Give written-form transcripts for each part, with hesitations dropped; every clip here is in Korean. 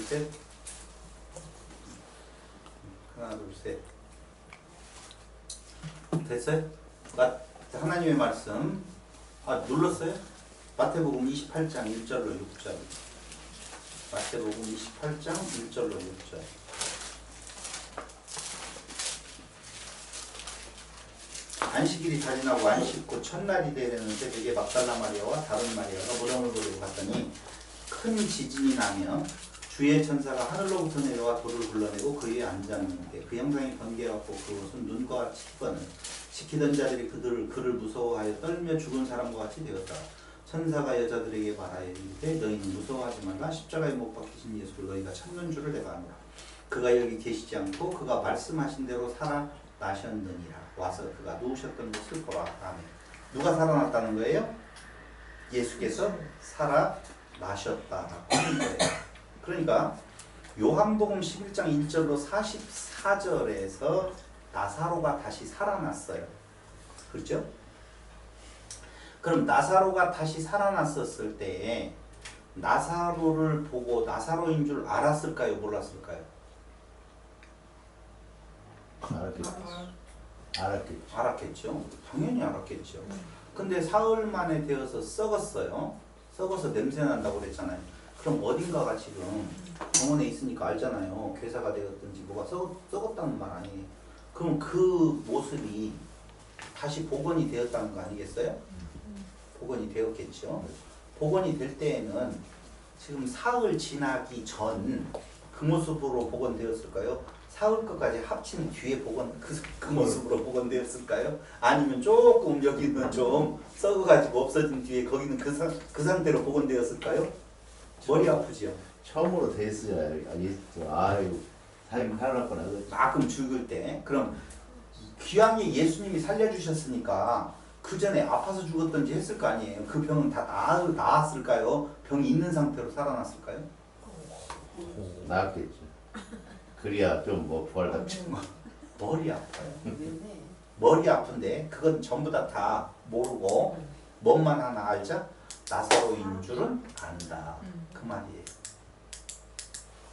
셋. 하나, 둘, 셋. 됐어요? 하나님의 말씀. 눌렀어요? 마태복음 28장 1절로 6절. 마태복음 28장 1절로 6절. 안식일이 달이 나고 안식 곧 첫날이 되는 새벽에 막달라 마리아와 다른 마리아가 무덤을 보려고 갔더니 큰 지진이 나며 주의 천사가 하늘로부터 내려와 돌을 굴러내고 그 위에 앉았는데 그 형상이 번개였고 그것은 눈과 같이 희번을 지키던 자들이 그를 무서워하여 떨며 죽은 사람과 같이 되었다. 천사가 여자들에게 말하여 이르되 너희는 무서워하지 말라. 십자가에 못 박히신 예수를 너희가 찾는 줄을 내가 아노라. 그가 여기 계시지 않고 그가 말씀하신 대로 살아나셨느니라. 와서 그가 누우셨던 곳을 보라. 아멘. 누가 살아났다는 거예요? 예수께서 살아나셨다라고 하는 거예요. 그러니까 요한복음 11장 1절로 44절에서 나사로가 다시 살아났어요. 그렇죠? 그럼 나사로가 다시 살아났었을 때 나사로를 보고 나사로인 줄 알았을까요? 몰랐을까요? 알았겠죠. 당연히 알았겠죠. 근데 사흘 만에 되어서 썩었어요. 썩어서 냄새 난다고 그랬잖아요. 그럼 어딘가가 지금 병원에 있으니까 알잖아요. 괴사가 되었든지 뭐가 썩었다는 말 아니에요. 그럼 그 모습이 다시 복원이 되었다는 거 아니겠어요? 복원이 되었겠죠. 복원이 될 때에는 지금 사흘 지나기 전 그 모습으로 복원되었을까요? 사흘 것까지 합친 뒤에 그 모습으로 복원되었을까요? 아니면 조금 여기는 좀 썩어가지고 없어진 뒤에 거기는 그 상태로 복원되었을까요? 머리 아프지요? 처음으로 됐어야 아유 살아났구나. 가끔 죽을 때. 그럼 귀하게 예수님이 살려주셨으니까 그 전에 아파서 죽었던지 했을 거 아니에요. 그 병은 다 나았을까요? 병이 있는 상태로 살아났을까요? 나았겠죠. 그래야 좀 뭐 부활답지. 머리 아파요. 머리 아픈데 그건 전부 다 모르고 뭐만 하나 알자? 나사로인 줄은 안다. 그 말이에요.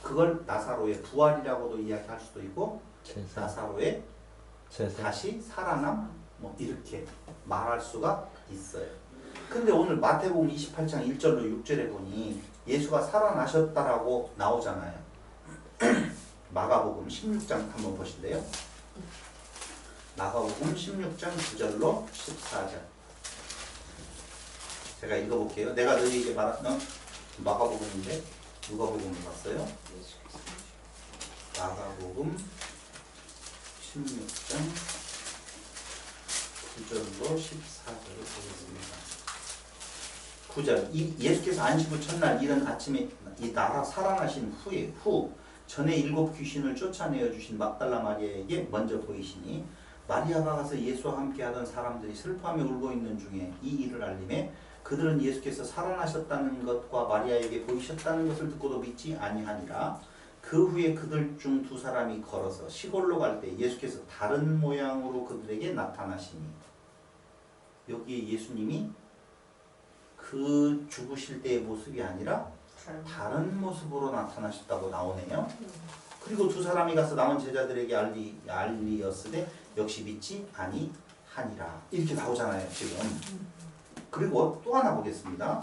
그걸 나사로의 부활이라고도 이야기할 수도 있고 나사로의 다시 살아남 뭐 이렇게 말할 수가 있어요. 근데 오늘 마태복음 28장 1절로 6절에 보니 예수가 살아나셨다라고 나오잖아요. 마가복음 16장 한번 보실래요? 마가복음 16장 9절로 14절. 제가 읽어볼게요. 내가 너희에게 말한 마가복음인데 누가 복음을 봤어요? 마가복음 16장 9절로 14절을 보겠습니다. 9절. 예수께서 안식 후 첫날 이른 아침에 이 나라 살아나신 후 전에 7 귀신을 쫓아내어 주신 막달라 마리아에게 먼저 보이시니 마리아가 가서 예수와 함께하던 사람들이 슬퍼하며 울고 있는 중에 이 일을 알림해 그들은 예수께서 살아나셨다는 것과 마리아에게 보이셨다는 것을 듣고도 믿지 아니하니라. 그 후에 그들 중 2 사람이 걸어서 시골로 갈 때 예수께서 다른 모양으로 그들에게 나타나시니 여기에 예수님이 그 죽으실 때의 모습이 아니라 다른 모습으로 나타나셨다고 나오네요. 그리고 2 사람이 가서 남은 제자들에게 알리었으되 역시 믿지 아니하니라. 이렇게 나오잖아요 지금. 그리고 또 하나 보겠습니다.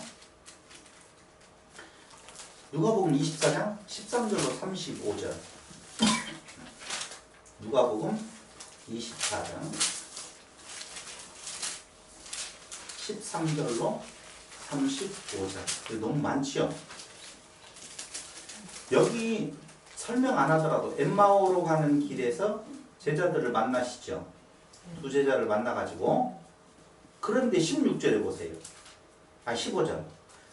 누가복음 24장 13절로 35절. 누가복음 24장 13절로 35절. 너무 많지요? 여기 설명 안 하더라도 엠마오로 가는 길에서 제자들을 만나시죠. 2 제자를 만나가지고. 그런데 16절에 보세요. 15절.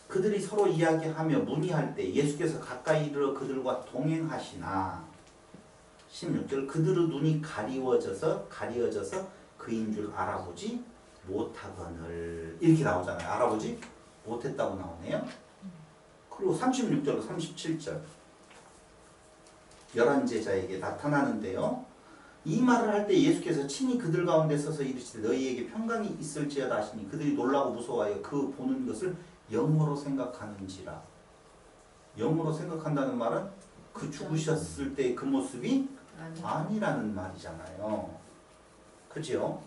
그들이 서로 이야기하며 문의할 때 예수께서 가까이 이르러 그들과 동행하시나 16절. 그들의 눈이 가리워져서 그인 줄 알아보지 못하거늘. 이렇게 나오잖아요. 알아보지 못했다고 나오네요. 그리고 36절로 37절. 11제자에게 나타나는데요. 이 말을 할 때 예수께서 친히 그들 가운데 서서 이르시되 너희에게 평강이 있을지어다 하시니 그들이 놀라고 무서워하여 그 보는 것을 영으로 생각하는지라. 영으로 생각한다는 말은 그 죽으셨을 때 그 모습이 아니. 아니라는 말이잖아요. 그죠?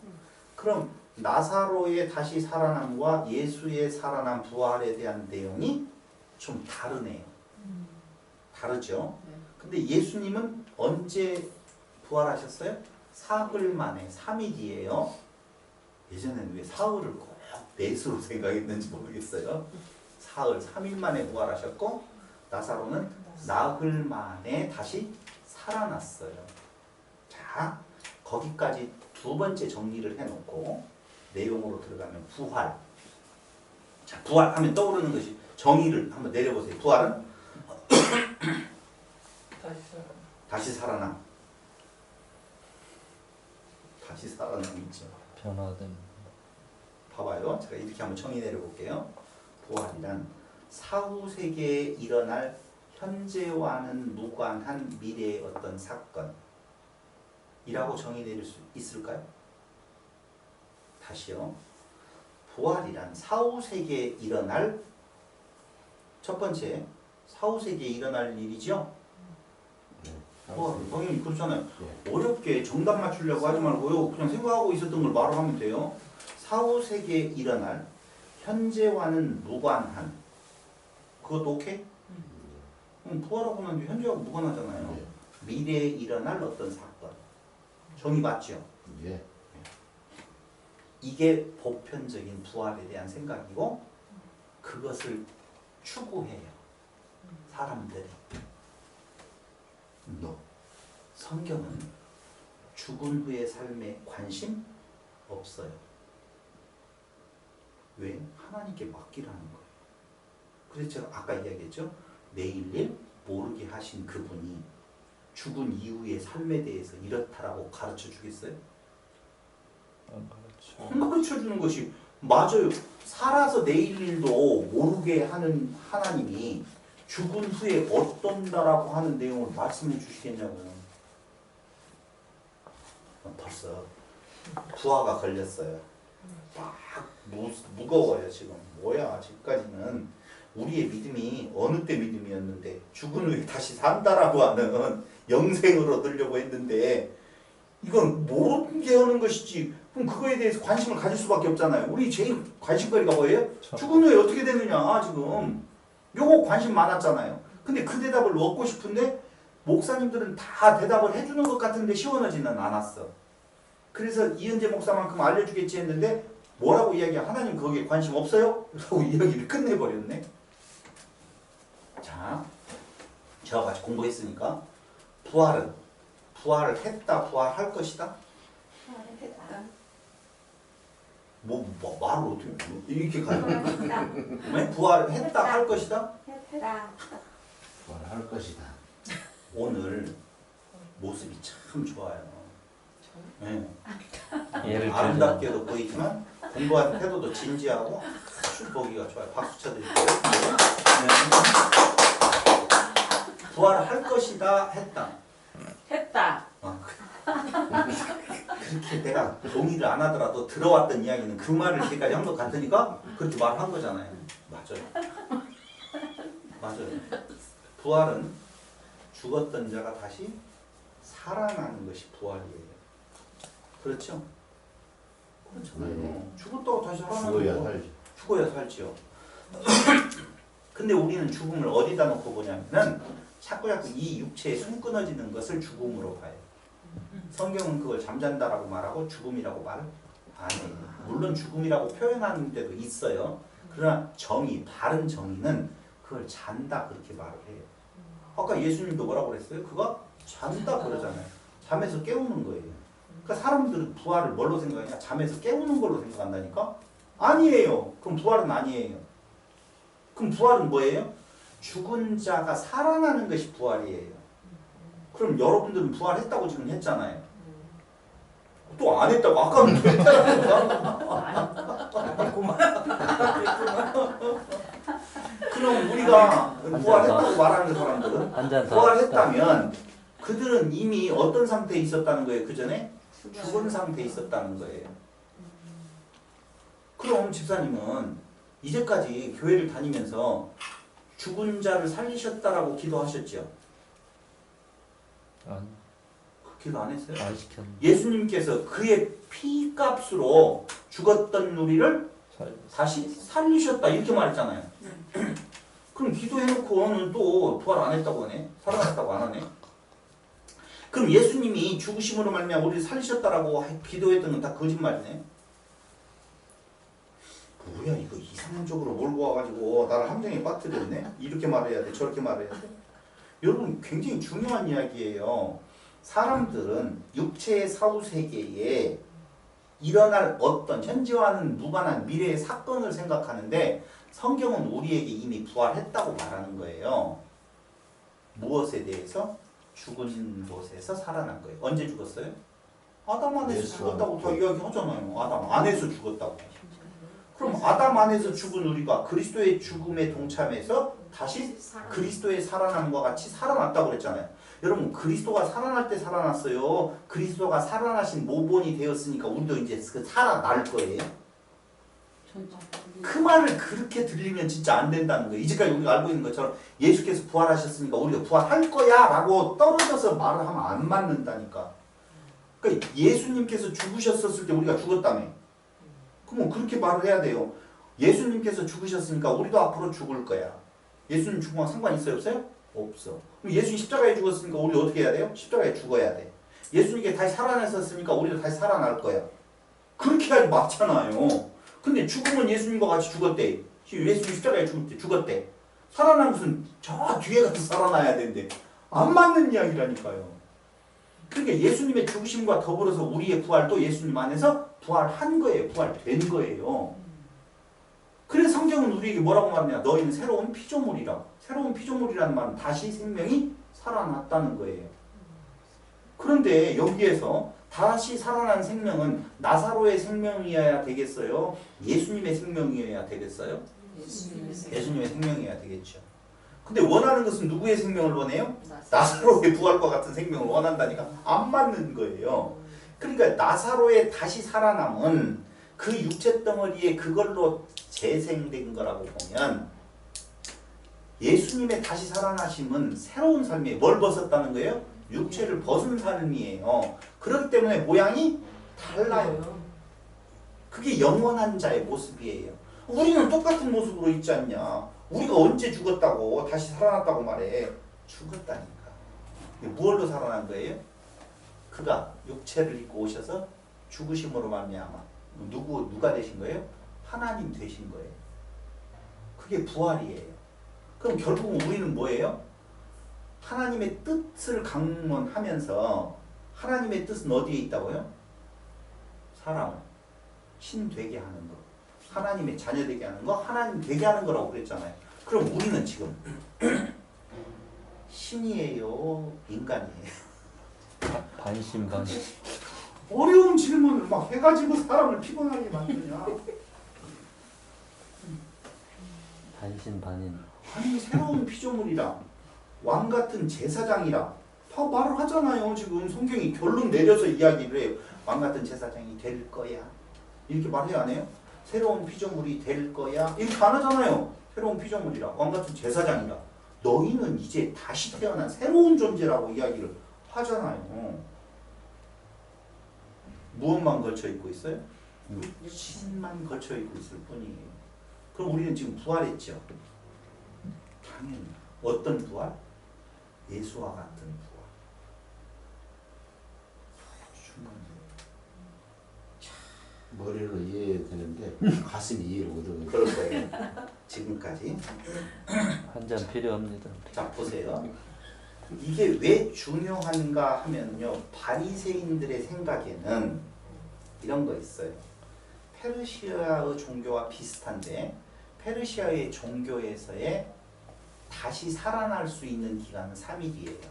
그럼 나사로의 다시 살아남과 예수의 살아남 부활에 대한 내용이 좀 다르네요. 다르죠? 네. 근데 예수님은 언제 부활하셨어요? 사흘 만에 3일이에요. 예전에는 왜 사흘을 꼭 넷으로 생각했는지 모르겠어요. 사흘, 3일 만에 부활하셨고 나사로는 나흘 만에 다시 살아났어요. 자, 거기까지 두 번째 정리를 해놓고 내용으로 들어가면 부활. 자, 부활하면 떠오르는 것이 정의를 한번 내려보세요. 부활은 다시 살아남. 다시 살아남 있죠. 변화된 봐봐요. 제가 이렇게 한번 정의 내려볼게요. 부활이란 사후 세계에 일어날 현재와는 무관한 미래의 어떤 사건이라고 정의 내릴 수 있을까요? 다시요. 부활이란 사후 세계에 일어날 첫 번째 사후 세계에 일어날 일이죠. 당연히 그렇잖아요. 어렵게 정답 맞추려고 하지 말고요. 그냥 생각하고 있었던 걸 말을 하면 돼요. 사후 세계에 일어날 현재와는 무관한 그것도 오케이? 부활하고 난 뒤 현재하고 무관하잖아요. 미래에 일어날 어떤 사건. 정의 맞죠? 예. 이게 보편적인 부활에 대한 생각이고 그것을 추구해요. 사람들이. 성경은 죽은 후의 삶에 관심 없어요. 왜? 하나님께 맡기라는 거예요. 그래서 제가 아까 이야기했죠. 내일 일 모르게 하신 그분이 죽은 이후의 삶에 대해서 이렇다라고 가르쳐 주겠어요? 안 가르쳐. 안 가르쳐 주는 것이 맞아요. 살아서 내일 일도 모르게 하는 하나님이 죽은 후에 어떤다라고 하는 내용을 말씀해 주시겠냐고요. 벌써 부하가 걸렸어요. 막 무거워요 지금. 뭐야 지금까지는 우리의 믿음이 어느 때 믿음이었는데 죽은 후에 다시 산다라고 하는 영생으로 얻으려고 했는데 이건 모르게 하는 것이지. 그럼 그거에 대해서 관심을 가질 수밖에 없잖아요. 우리 제일 관심거리가 뭐예요? 죽은 후에 어떻게 되느냐 지금. 요거 관심 많았잖아요. 근데 그 대답을 얻고 싶은데 목사님들은 다 대답을 해주는 것 같은데 시원하지는 않았어. 그래서 이은재 목사만큼 알려주겠지 했는데 뭐라고 이야기해? 하나님 거기에 관심 없어요? 라고 이야기를 끝내버렸네. 자, 저와 같이 공부했으니까 부활을 했다, 부활할 것이다? 했다. 말을 어떻게 이렇게 가요? 했다. 왜? 부활을 했다, 할 것이다? 했다. 부활할 것이다. 오늘 모습이 참 좋아요. 네. 예를 아름답게도 보이지만 공부하는 태도도 진지하고 아주 보기가 좋아요. 박수 쳐드릴게요. 네. 부활을 할 것이다 했다. 했다. 그렇게 내가 동의를 안 하더라도 들어왔던 이야기는 그 말을 지금까지 한 것 같으니까 그렇게 말한 거잖아요. 맞아요. 맞아요. 부활은 죽었던 자가 다시 살아나는 것이 부활이에요. 그렇죠? 그렇잖아요. 죽었다고 다시 살아나는 죽어야 거. 살지. 죽어야 살지요. 근데 우리는 죽음을 어디다 놓고 보냐면은 자꾸 이 육체에 숨 끊어지는 것을 죽음으로 봐요. 성경은 그걸 잠잔다라고 말하고 죽음이라고 말을 안 해요. 물론 죽음이라고 표현하는 데도 있어요. 그러나 바른 정의는 그걸 잔다 그렇게 말을 해요. 아까 예수님도 뭐라고 그랬어요? 그거 잔다 그러잖아요. 잠에서 깨우는 거예요. 그러니까 사람들은 부활을 뭘로 생각하냐? 잠에서 깨우는 걸로 생각한다니까? 아니에요. 그럼 부활은 아니에요. 그럼 부활은 뭐예요? 죽은 자가 살아나는 것이 부활이에요. 그럼 여러분들은 부활했다고 지금 했잖아요. 또 안 했다고 아까는 또 했다고. 그럼 우리가 부활했다고 말하는 사람들은 한잔 더 부활했다면 그들은 이미 어떤 상태에 있었다는 거예요? 그 전에 죽은 상태에 있었다는 거예요. 그럼 집사님은 이제까지 교회를 다니면서 죽은 자를 살리셨다라고 기도하셨죠? 아니 그 기도 안 했어요? 안 시켰는데 예수님께서 그의 피값으로 죽었던 우리를 살 다시 살리셨다 이렇게 말했잖아요. 그럼 기도해놓고는 또 부활 안 했다고 하네? 살아났다고 안 하네? 그럼 예수님이 죽으심으로 말미암아 우리를 살리셨다라고 기도했던 건 다 거짓말이네? 뭐야 이거 이상적으로 몰고 와가지고 나를 함정에 빠뜨렸네? 이렇게 말해야 돼 저렇게 말해야 돼? 여러분 굉장히 중요한 이야기예요. 사람들은 육체의 사후세계에 일어날 어떤 현재와는 무관한 미래의 사건을 생각하는데 성경은 우리에게 이미 부활했다고 말하는 거예요. 무엇에 대해서? 죽은 곳에서 살아난 거예요. 언제 죽었어요? 아담 안에서 예수 죽었다고 다 안에. 이야기하잖아요. 아담 안에서 죽었다고. 그럼 아담 안에서 죽은 우리가 그리스도의 죽음에 동참해서 다시 그리스도의 살아남과 같이 살아났다고 그랬잖아요. 여러분 그리스도가 살아날 때 살아났어요. 그리스도가 살아나신 모본이 되었으니까 우리도 이제 그 살아날 거예요. 그 말을 그렇게 들리면 진짜 안 된다는 거예요. 이제까지 우리가 알고 있는 것처럼 예수께서 부활하셨으니까 우리가 부활할 거야 라고 떨어져서 말을 하면 안 맞는다니까. 그러니까 예수님께서 죽으셨을 때 우리가 죽었다며. 그럼 그렇게 말을 해야 돼요. 예수님께서 죽으셨으니까 우리도 앞으로 죽을 거야. 예수님 죽으면 상관 있어요? 없어요? 없어. 그럼 예수님 십자가에 죽었으니까 우리 어떻게 해야 돼요? 십자가에 죽어야 돼. 예수님께 다시 살아났었으니까 우리도 다시 살아날 거야. 그렇게 해야지 맞잖아요. 근데 죽으면 예수님과 같이 죽었대. 예수님 십자가에 죽을 때 죽었대. 살아난 것은 저 뒤에 가서 살아나야 되는데 안 맞는 이야기라니까요. 그러니까 예수님의 죽으심과 더불어서 우리의 부활도 예수님 안에서 부활한 거예요. 부활된 거예요. 그래서 성경은 우리에게 뭐라고 말하냐? 너희는 새로운 피조물이라고. 새로운 피조물이라는 말은 다시 생명이 살아났다는 거예요. 그런데 여기에서 다시 살아난 생명은 나사로의 생명이어야 되겠어요? 예수님의 생명이어야 되겠어요? 예수님의 생명이어야 되겠죠. 근데 원하는 것은 누구의 생명을 원해요? 나사로의 부활과 같은 생명을 원한다니까 안 맞는 거예요. 그러니까 나사로의 다시 살아남은 그 육체 덩어리에 그걸로 재생된 거라고 보면 예수님의 다시 살아나심은 새로운 삶이에요. 뭘 벗었다는 거예요? 육체를 벗은 삶이에요. 그렇기 때문에 모양이 달라요. 그게 영원한 자의 모습이에요. 우리는 똑같은 모습으로 있지 않냐. 우리가 언제 죽었다고 다시 살아났다고 말해. 죽었다니까. 무엇로 살아난 거예요? 그가 육체를 입고 오셔서 죽으심으로 말미암아 누가 되신 거예요? 하나님 되신 거예요. 그게 부활이에요. 그럼 결국은 우리는 뭐예요? 하나님의 뜻을 강론하면서 하나님의 뜻은 어디에 있다고요? 사람을 신 되게 하는 거, 하나님의 자녀 되게 하는 거, 하나님 되게 하는 거라고 그랬잖아요. 그럼 우리는 지금 신이에요? 인간이에요? 반신반의. 어려운 질문을 막 해가지고 사람을 피곤하게 만드냐? 반신반인. 아니 새로운 피조물이라 왕 같은 제사장이라 다 말을 하잖아요. 지금 성경이 결론 내려서 이야기를 해요. 왕 같은 제사장이 될 거야. 이렇게 말해요 안 해요? 새로운 피조물이 될 거야. 이렇게 안 하잖아요. 새로운 피조물이라 왕 같은 제사장이라 너희는 이제 다시 태어난 새로운 존재라고 이야기를 하잖아요. 무엇만 걸쳐 있고 있어요? 신만 걸쳐 있고 있을 뿐이에요. 그럼 우리는 지금 부활했죠. 당연히 어떤 부활? 예수와 같은 부활. 머리로 이해해야 되는데 가슴이 이해를 못하고 그럴 거예요. 지금까지. 한 잔 필요합니다. 자 보세요. 이게 왜 중요한가 하면요. 바리새인들의 생각에는 이런 거 있어요. 페르시아의 종교와 비슷한데 페르시아의 종교에서의 다시 살아날 수 있는 기간은 3일이에요.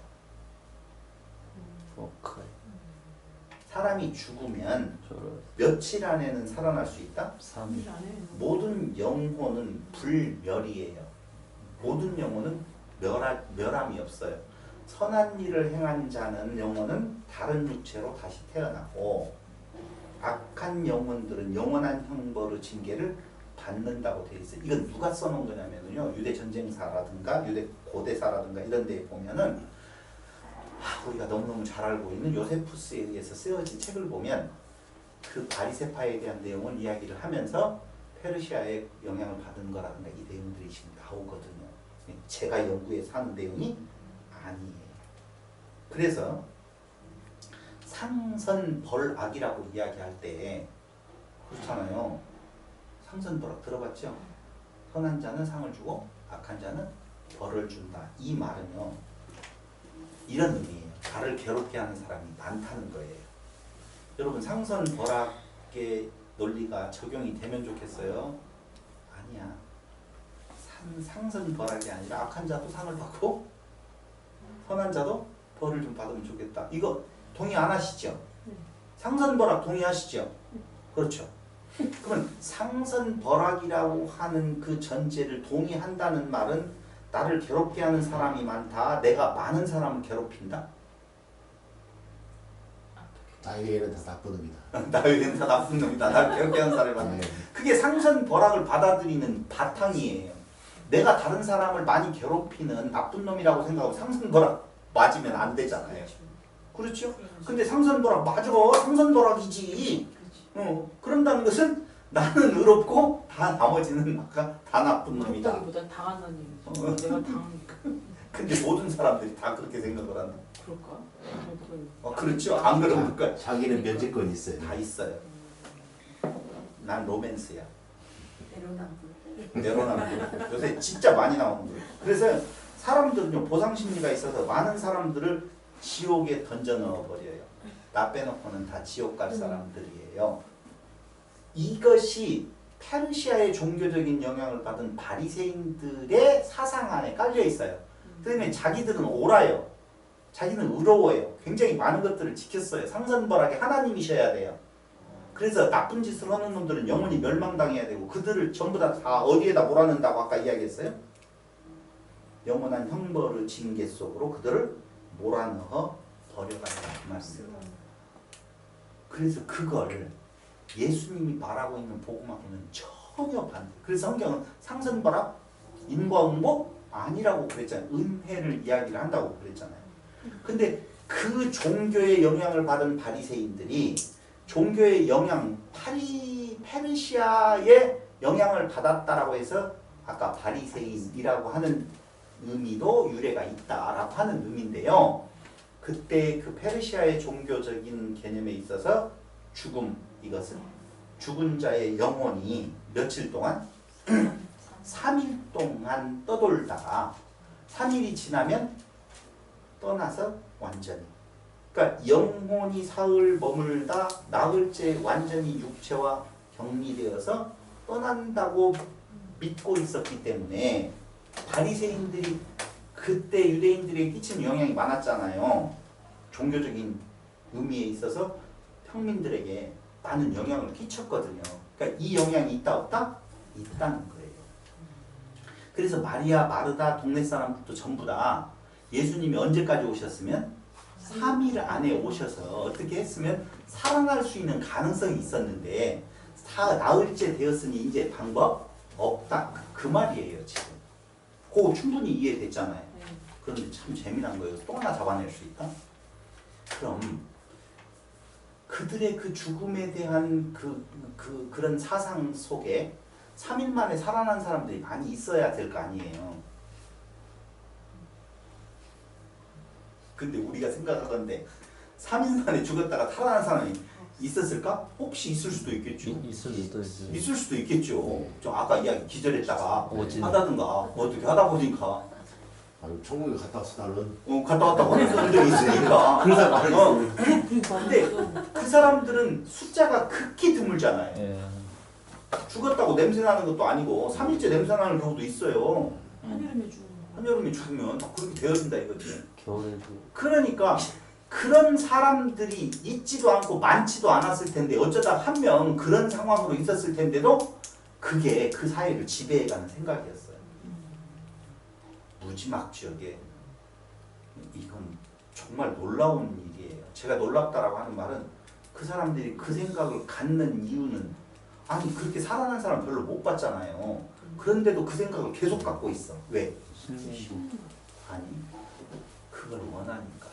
오케이. 사람이 죽으면 저를 며칠 안에는 살아날 수 있다? 3일. 모든 영혼은 불멸이에요. 모든 영혼은 멸함이 없어요. 선한 일을 행한 자는 영혼은 다른 육체로 다시 태어나고 악한 영혼들은 영원한 형벌의 징계를 받는다고 되어 있어요. 이건 누가 써놓은 거냐면요. 유대 전쟁사라든가 유대 고대사라든가 이런 데에 보면은 우리가 너무너무 잘 알고 있는 요세푸스에 의해서 쓰여진 책을 보면 그 바리새파에 대한 내용을 이야기를 하면서 페르시아의 영향을 받은 거라든가 이 내용들이 지금 나오거든요. 제가 연구해서 하는 내용이 아니에요. 그래서 상선벌악이라고 이야기할 때 그렇잖아요. 상선벌악 들어봤죠? 선한 자는 상을 주고 악한 자는 벌을 준다. 이 말은요. 이런 의미예요. 나를 괴롭게 하는 사람이 많다는 거예요. 여러분 상선벌악의 논리가 적용이 되면 좋겠어요? 아니야. 상선벌악이 아니라 악한 자도 상을 받고 선한 자도 벌을 좀 받으면 좋겠다. 이거 동의 안 하시죠? 상선벌악 동의하시죠? 그렇죠. 그러면 상선벌악이라고 하는 그 전제를 동의한다는 말은 나를 괴롭게 하는 사람이 많다. 내가 많은 사람을 괴롭힌다. 나에게는 다 나쁜 놈이다. 나에게는 다 나쁜 놈이다. 나를 괴롭게 하는 사람이 많다. 네. 그게 상선벌악을 받아들이는 바탕이에요. 내가 다른 사람을 많이 괴롭히는 나쁜 놈이라고 생각하고 상선벌악 맞으면 안 되잖아요. 그렇죠? 근데 상선벌악 맞아. 상선벌악이지. 그런다는 것은 나는 의롭고 다 나머지는 다 나쁜 놈이다. 보다 당한다는 얘기죠. 내가 당하니까. 근데 모든 사람들이 다 그렇게 생각을 한다. 그럴까? 그렇죠. 안 그럴까? 자기는 면제권이 있어요. 다 있어요. 난 로맨스야. 내로남불. 내로남불. 요새 진짜 많이 나오는 거예요. 그래서 사람들은요 보상심리가 있어서 많은 사람들을 지옥에 던져 넣어버려요. 나 빼놓고는 다 지옥 갈 사람들이에요. 이것이 페르시아의 종교적인 영향을 받은 바리새인들의 사상 안에 깔려 있어요. 그러면 자기들은 옳아요. 자기는 의로워요. 굉장히 많은 것들을 지켰어요. 상선벌악의 하나님이셔야 돼요. 그래서 나쁜 짓을 하는 놈들은 영원히 멸망당해야 되고 그들을 전부 다 어디에다 몰아넣는다고 아까 이야기했어요? 영원한 형벌의 징계 속으로 그들을 몰아넣어 버려간다 그 말씀. 그래서 그걸 예수님이 말하고 있는 복음하고는 전혀 반대. 그래서 성경은 상선벌악, 인과응보 아니라고 그랬잖아요. 은혜를 이야기를 한다고 그랬잖아요. 근데 그 종교의 영향을 받은 바리새인들이 종교의 영향, 페르시아의 영향을 받았다라고 해서 아까 바리새인이라고 하는 의미도 유래가 있다라고 하는 의미인데요. 그때 그 페르시아의 종교적인 개념에 있어서 죽음, 이것은 죽은 자의 영혼이 며칠 동안 3일 동안 떠돌다가 3일이 지나면 떠나서 완전히, 그러니까 영혼이 사흘 머물다 나흘째 완전히 육체와 격리되어서 떠난다고 믿고 있었기 때문에 바리새인들이 그때 유대인들에게 끼치는 영향이 많았잖아요. 종교적인 의미에 있어서 평민들에게 많은 영향을 끼쳤거든요. 그러니까 이 영향이 있다 없다? 있다는 거예요. 그래서 마리아, 마르다, 동네 사람들도 전부 다 예수님이 언제까지 오셨으면 3일 안에 오셔서 어떻게 했으면 살아날 수 있는 가능성이 있었는데 나흘째 되었으니 이제 방법 없다. 그 말이에요 지금. 그거 충분히 이해됐잖아요. 그런데 참 재미난 거예요. 또 하나 잡아낼 수 있다? 그럼 그들의 그 죽음에 대한 그런 사상 속에 3일 만에 살아난 사람들이 많이 있어야 될 거 아니에요. 근데 우리가 생각하건대 3일 만에 죽었다가 살아난 사람이 있었을까? 혹시 있을 수도 있겠죠. 있을 수도 있어요. 있을 수도 있겠죠. 저 아까 이야기 기절했다가 오진. 하다든가 어떻게 하다 보니까 천국에 갔다 왔어 나는. 갔다 왔다고 하는 사람들이 있으니까. 그래서 말했어요. 근데 그 사람들은 숫자가 극히 드물잖아요. 예. 죽었다고 냄새 나는 것도 아니고 3일째 냄새 나는 경우도 있어요. 한여름에 죽는 거. 한여름에 죽으면 그렇게 되어진다 이거지. 겨울에도 그러니까 그런 사람들이 있지도 않고 많지도 않았을 텐데 어쩌다 한 명 그런 상황으로 있었을 텐데도 그게 그 사회를 지배해가는 생각이었어요. 무지막지하게. 이건 정말 놀라운 일이에요. 제가 놀랍다라고 하는 말은 그 사람들이 그 생각을 갖는 이유는 아니 그렇게 살아난 사람 별로 못 봤잖아요. 그런데도 그 생각을 계속 갖고 있어. 왜? 신뢰. 아니 그걸 원하니까.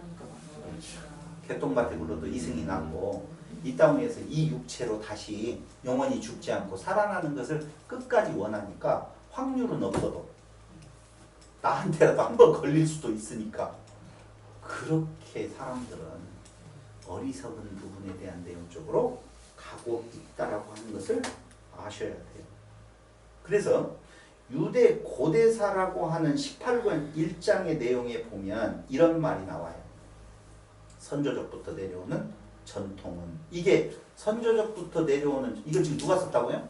하니까 맞아. 개똥밭에 굴러도 이승이 났고 이 땅에서 이 육체로 다시 영원히 죽지 않고 살아나는 것을 끝까지 원하니까 확률은 없어도 나한테라도 한번 걸릴 수도 있으니까 그렇게 사람들은 어리석은 부분에 대한 내용 쪽으로 가고 있다라고 하는 것을 아셔야 돼요. 그래서 유대 고대사라고 하는 18권 1장의 내용에 보면 이런 말이 나와요. 선조적부터 내려오는 전통은 이게 선조적부터 내려오는 이걸 지금 누가 썼다고요?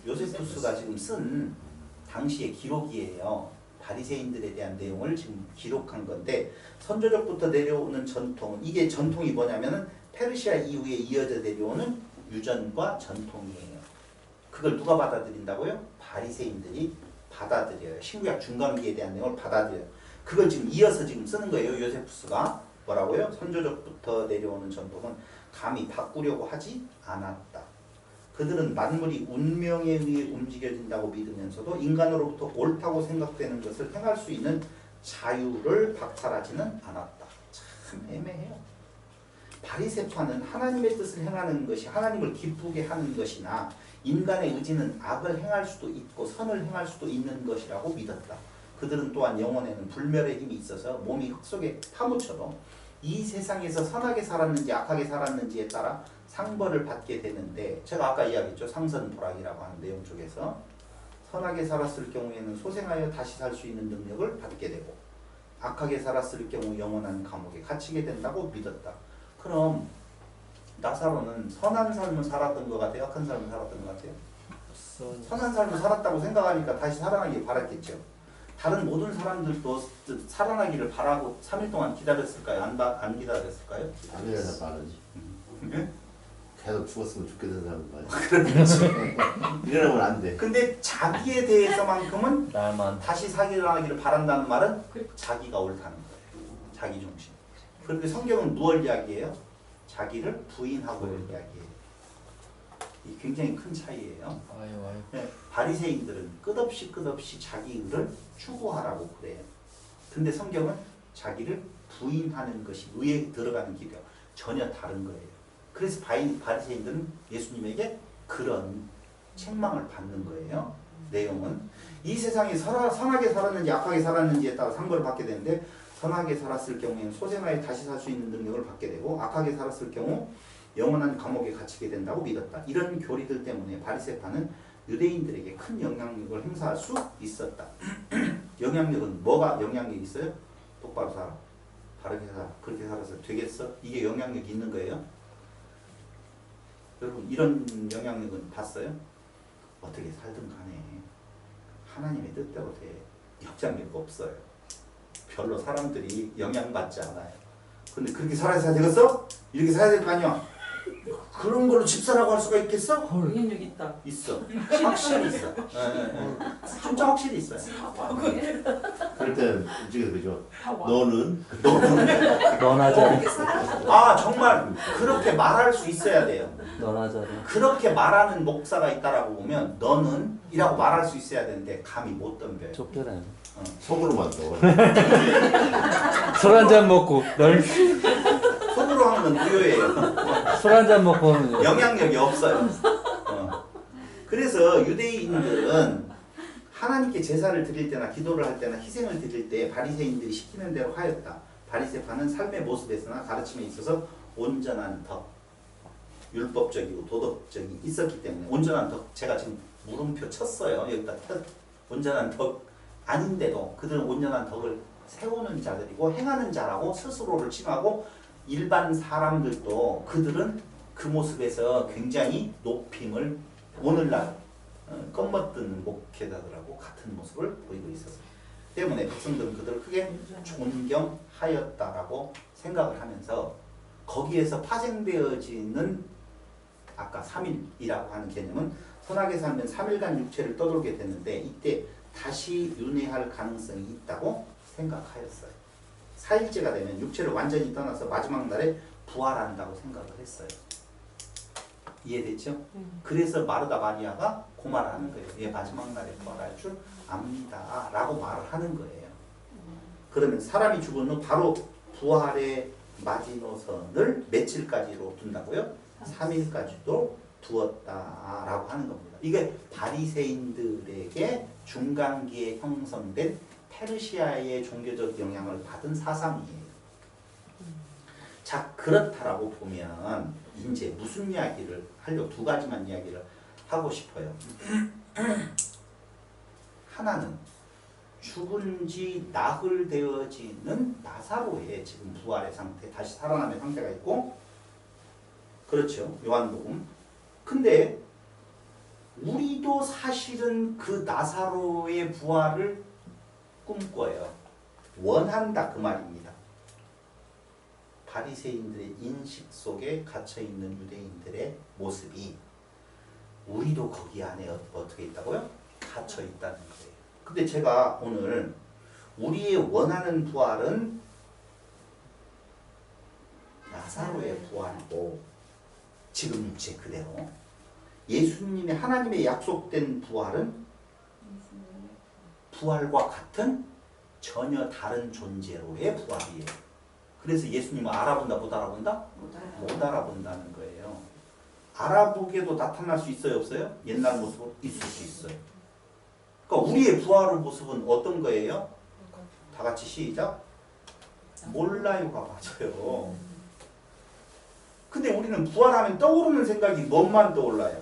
요세푸스가 지금 쓴 당시의 기록이에요. 바리새인들에 대한 내용을 지금 기록한 건데 선조적부터 내려오는 전통은 이게 전통이 뭐냐면은 페르시아 이후에 이어져 내려오는 유전과 전통이에요. 그걸 누가 받아들인다고요? 바리새인들이 받아들여요. 신구약 중간기에 대한 내용을 받아들여요. 그걸 지금 이어서 지금 쓰는 거예요. 요세푸스가 뭐라고요? 선조적부터 내려오는 전통은 감히 바꾸려고 하지 않았다. 그들은 만물이 운명에 의해 움직여진다고 믿으면서도 인간으로부터 옳다고 생각되는 것을 행할 수 있는 자유를 박탈하지는 않았다. 참 애매해요. 바리새파는 하나님의 뜻을 행하는 것이 하나님을 기쁘게 하는 것이나 인간의 의지는 악을 행할 수도 있고 선을 행할 수도 있는 것이라고 믿었다. 그들은 또한 영혼에는 불멸의 힘이 있어서 몸이 흙 속에 파묻혀도 이 세상에서 선하게 살았는지 악하게 살았는지에 따라 상벌을 받게 되는데 제가 아까 이야기했죠. 상선도락이라고 하는 내용 쪽에서 선하게 살았을 경우에는 소생하여 다시 살 수 있는 능력을 받게 되고 악하게 살았을 경우 영원한 감옥에 갇히게 된다고 믿었다. 그럼 나사로는 선한 삶을 살았던 것 같아요? 악한 삶을 살았던 것 같아요? 선한 삶을 살았다고 생각하니까 다시 살아나길 바랐겠죠. 다른 모든 사람들도 살아나기를 바라고 3일 동안 기다렸을까요? 안 기다렸을까요? 아니야 빠르지. 계속 죽었으면 죽겠는 사람도 많지. 그렇지. 이러면 안 돼. 근데 자기에 대해서만큼은 나만 다시 살아나기를 바란다는 말은 자기가 옳다는 거예요. 자기 중심. 그런데 성경은 무엇을 이야기해요? 자기를 부인하고 이야기해요. 이 굉장히 큰 차이예요. 아유 네, 바리새인들은 끝없이 자기 의를 추구하라고 그래요. 근데 성경은 자기를 부인하는 것이 의에 들어가는 길이요. 전혀 다른 거예요. 그래서 바리새인들은 예수님에게 그런 책망을 받는 거예요. 내용은 이 세상에 선하게 살았는지 악하게 살았는지에 따라 상벌을 받게 되는데 선하게 살았을 경우에는 소생하여 다시 살 수 있는 능력을 받게 되고 악하게 살았을 경우 영원한 감옥에 갇히게 된다고 믿었다. 이런 교리들 때문에 바리새파는 유대인들에게 큰 영향력을 행사할 수 있었다. 영향력은 뭐가 영향력이 있어요? 똑바로 살아. 바르게 살아. 그렇게 살아서 되겠어? 이게 영향력이 있는 거예요? 여러분 이런 영향력은 봤어요? 어떻게 살든 간에 하나님의 뜻대로 돼. 영향력 없어요. 별로 사람들이 영향받지 않아요. 근데 그렇게 살아야 되겠어? 이렇게 살아야 될 거 아니야? 그런 걸로 집사라고 할 수가 있겠어? 영향력 있다. 있어. 확실히 있어. 진짜 확실히 있어요. 그럴 땐 움직여서 그죠. 너는 너나자리 아 정말 그렇게 말할 수 있어야 돼요. 너나자리 그렇게 말하는 목사가 있다라고 보면 너는 이라고 말할 수 있어야 되는데 감히 못 덤벼요. 쫓겨나요. 속으로만 또. 술 한잔 먹고 널 손으로 하는 건 무효예요. 술 한잔 먹고 하면 영향력이 없어요. 그래서 유대인들은 하나님께 제사를 드릴 때나 기도를 할 때나 희생을 드릴 때 바리새인들이 시키는 대로 하였다. 바리새파는 삶의 모습에서나 가르침에 있어서 온전한 덕, 율법적이고 도덕적이 있었기 때문에 온전한 덕, 제가 지금 물음표 쳤어요. 여기다 온전한 덕 아닌데도 그들은 온전한 덕을 세우는 자들이고 행하는 자라고 스스로를 칭하고 일반 사람들도 그들은 그 모습에서 굉장히 높임을 오늘날 껌먹던 목회자들하고 같은 모습을 보이고 있었어요. 때문에 백성들은 그들을 크게 존경하였다라고 생각을 하면서 거기에서 파생되어지는 아까 3일이라고 하는 개념은 선하게 살면 3일간 육체를 떠돌게 되는데 이때 다시 윤회할 가능성이 있다고 생각하였어요. 4일째가 되면 육체를 완전히 떠나서 마지막 날에 부활한다고 생각을 했어요. 이해됐죠? 그래서 마르다 마리아가 그 말을 하는 거예요. 예, 마지막 날에 부활할 줄 압니다 라고 말을 하는 거예요. 그러면 사람이 죽은 후 바로 부활의 마지노선을 며칠까지로 둔다고요? 3일까지도 두었다라고 하는 겁니다. 이게 바리새인들에게 중간기에 형성된 페르시아의 종교적 영향을 받은 사상이에요. 자, 그렇다라고 보면 이제 무슨 이야기를 하려고 두 가지만 이야기를 하고 싶어요. 하나는 죽은 지 나흘 되어지는 나사로의 지금 부활의 상태, 다시 살아남의 상태가 있고, 그렇죠. 요한복음. 근데 우리도 사실은 그 나사로의 부활을 꿈꿔요. 원한다 그 말입니다. 바리새인들의 인식 속에 갇혀있는 유대인들의 모습이 우리도 거기 안에 어떻게 있다고요? 갇혀있다는 거예요. 근데 제가 오늘 우리의 원하는 부활은 나사로의 부활이고 지금 육체 그대로, 예수님의 하나님의 약속된 부활은 부활과 같은 전혀 다른 존재로의 부활이에요. 그래서 예수님은 알아본다 못 알아본다? 못 알아본다는 거예요. 알아보게도 나타날 수 있어요 없어요? 옛날 모습으로 있을 수 있어요. 그러니까 우리의 부활의 모습은 어떤 거예요? 다 같이 시작. 몰라요가 맞아요. 근데 우리는 부활하면 떠오르는 생각이 뭐만 떠올라요?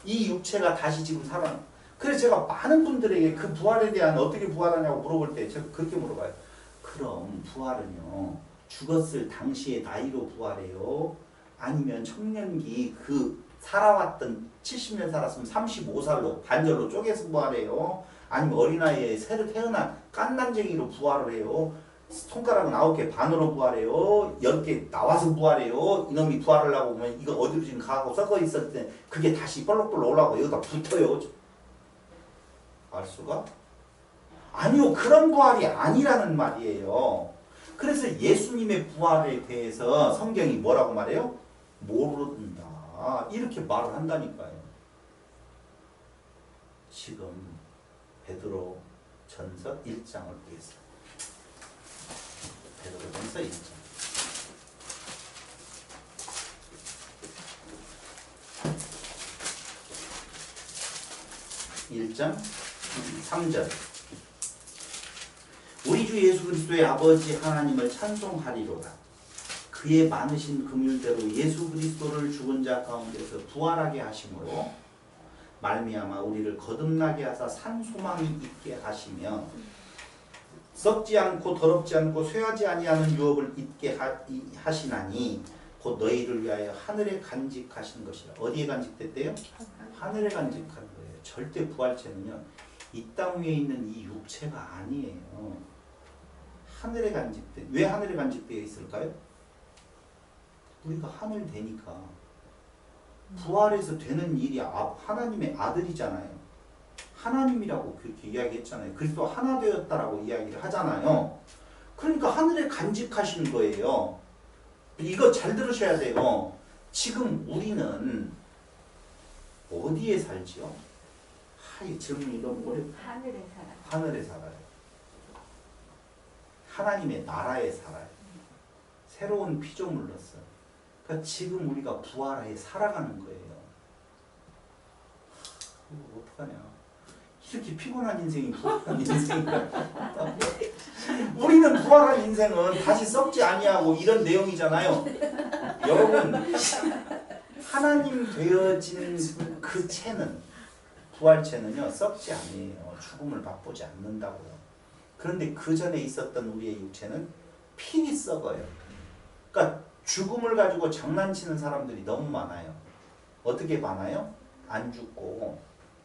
이 육체가 다시 지금 살아. 그래서 제가 많은 분들에게 그 부활에 대한 어떻게 부활하냐고 물어볼 때 제가 그렇게 물어봐요. 그럼 부활은요, 죽었을 당시의 나이로 부활해요? 아니면 청년기 그 살아왔던 70년 살았으면 35살로 반절로 쪼개서 부활해요? 아니면 어린아이에 새로 태어난 깐난쟁이로 부활을 해요? 손가락은 9개 반으로 부활해요? 10개 나와서 부활해요? 이놈이 부활을 하고 보면 이거 어디로 지금 가고 썩어 있을 때 그게 다시 볼록볼록 올라오고 여기다 붙어요? 알 수가? 아니요, 그런 부활이 아니라는 말이에요. 그래서 예수님의 부활에 대해서 성경이 뭐라고 말해요? 모른다. 이렇게 말을 한다니까요. 지금 베드로 전서 1장을 보겠습니다. 베드로 전서 1장. 1장 3절. 우리 주 예수 그리스도의 아버지 하나님을 찬송하리로다. 그의 많으신 긍휼대로 예수 그리스도를 죽은 자 가운데서 부활하게 하심으로 말미암아 우리를 거듭나게 하사 산 소망이 있게 하시며 썩지 않고 더럽지 않고 쇠하지 아니하는 유업을 잊게 하시나니 곧 너희를 위하여 하늘에 간직하신 것이라. 어디에 간직됐대요? 하늘에 간직한 거예요. 절대 부활체는요, 이 땅 위에 있는 이 육체가 아니에요. 하늘에 간직돼. 왜 하늘에 간직되어 있을까요? 우리가 하늘 되니까. 부활해서 되는 일이 하나님의 아들이잖아요. 하나님이라고 그렇게 이야기했잖아요. 그리스도 하나 되었다라고 이야기를 하잖아요. 그러니까 하늘에 간직하신 거예요. 이거 잘 들으셔야 돼요. 지금 우리는 어디에 살지요? 이 질문이 너무 어렵. 하늘에 살아. 하늘에 살아요. 하나님의 나라에 살아요. 새로운 피조물로서. 그러니까 지금 우리가 부활하에 살아가는 거예요. 어떡하냐. 이렇게 피곤한 인생이 부활한 인생이야. 우리는 부활한 인생은 다시 썩지 아니하고 이런 내용이잖아요. 여러분, 하나님 되어진 그 체는, 부활체는요, 썩지 아니에요. 죽음을 맛보지 않는다고요. 그런데 그 전에 있었던 우리의 육체는 필히 썩어요. 그러니까 죽음을 가지고 장난치는 사람들이 너무 많아요. 어떻게 많아요? 안 죽고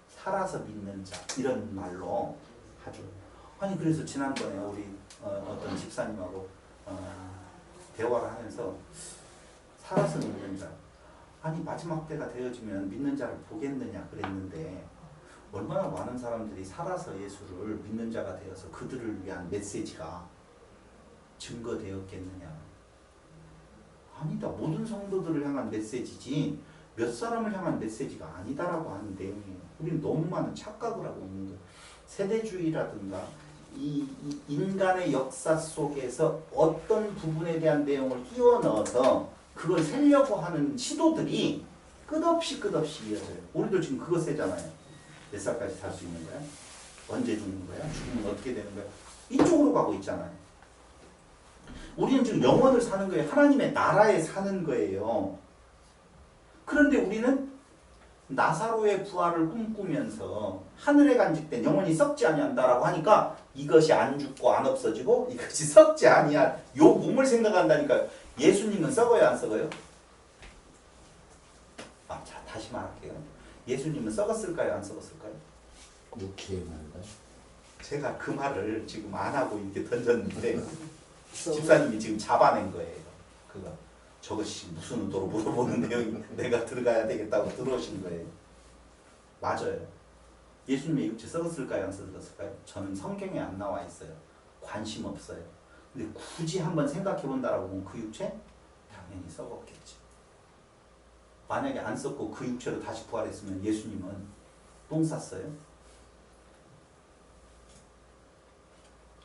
살아서 믿는 자, 이런 말로 하죠. 아니 그래서 지난번에 우리 어떤 집사님하고 대화를 하면서 살아서 믿는 자, 아니 마지막 때가 되어지면 믿는 자를 보겠느냐 그랬는데 얼마나 많은 사람들이 살아서 예수를 믿는 자가 되어서 그들을 위한 메시지가 증거되었겠느냐. 아니다. 모든 성도들을 향한 메시지지 몇 사람을 향한 메시지가 아니다라고 하는 내용이에요. 우리는 너무 많은 착각을 하고 있는 거예요. 세대주의라든가 이 인간의 역사 속에서 어떤 부분에 대한 내용을 끼워 넣어서 그걸 세려고 하는 시도들이 끝없이 이어져요. 우리도 지금 그거 세잖아요. 몇 살까지 살 수 있는 거야? 언제 죽는 거야? 죽으면 어떻게 되는 거야? 이쪽으로 가고 있잖아요. 우리는 지금 영원을 사는 거예요. 하나님의 나라에 사는 거예요. 그런데 우리는 나사로의 부활을 꿈꾸면서 하늘에 간직된 영원히 썩지 아니한다라고 하니까 이것이 안 죽고 안 없어지고 이것이 썩지 아니한 요 몸을 생각한다니까요. 예수님은 썩어요, 안 썩어요? 자, 다시 말할게요. 예수님은 썩었을까요, 안 썩었을까요? 육체의 말인가요? 제가 그 말을 지금 안 하고 이렇게 던졌는데 집사님이 지금 잡아낸 거예요. 그거 저것이 무슨 의도로 물어보는 내용이 내가 들어가야 되겠다고 들어오신 거예요. 맞아요. 예수님의 육체 썩었을까요, 안 썩었을까요? 저는 성경에 안 나와 있어요. 관심 없어요. 근데 굳이 한번 생각해 본다라고 하면 그 육체 당연히 썩었겠지. 만약에 안 썩고 그 육체로 다시 부활했으면 예수님은 똥 쌌어요?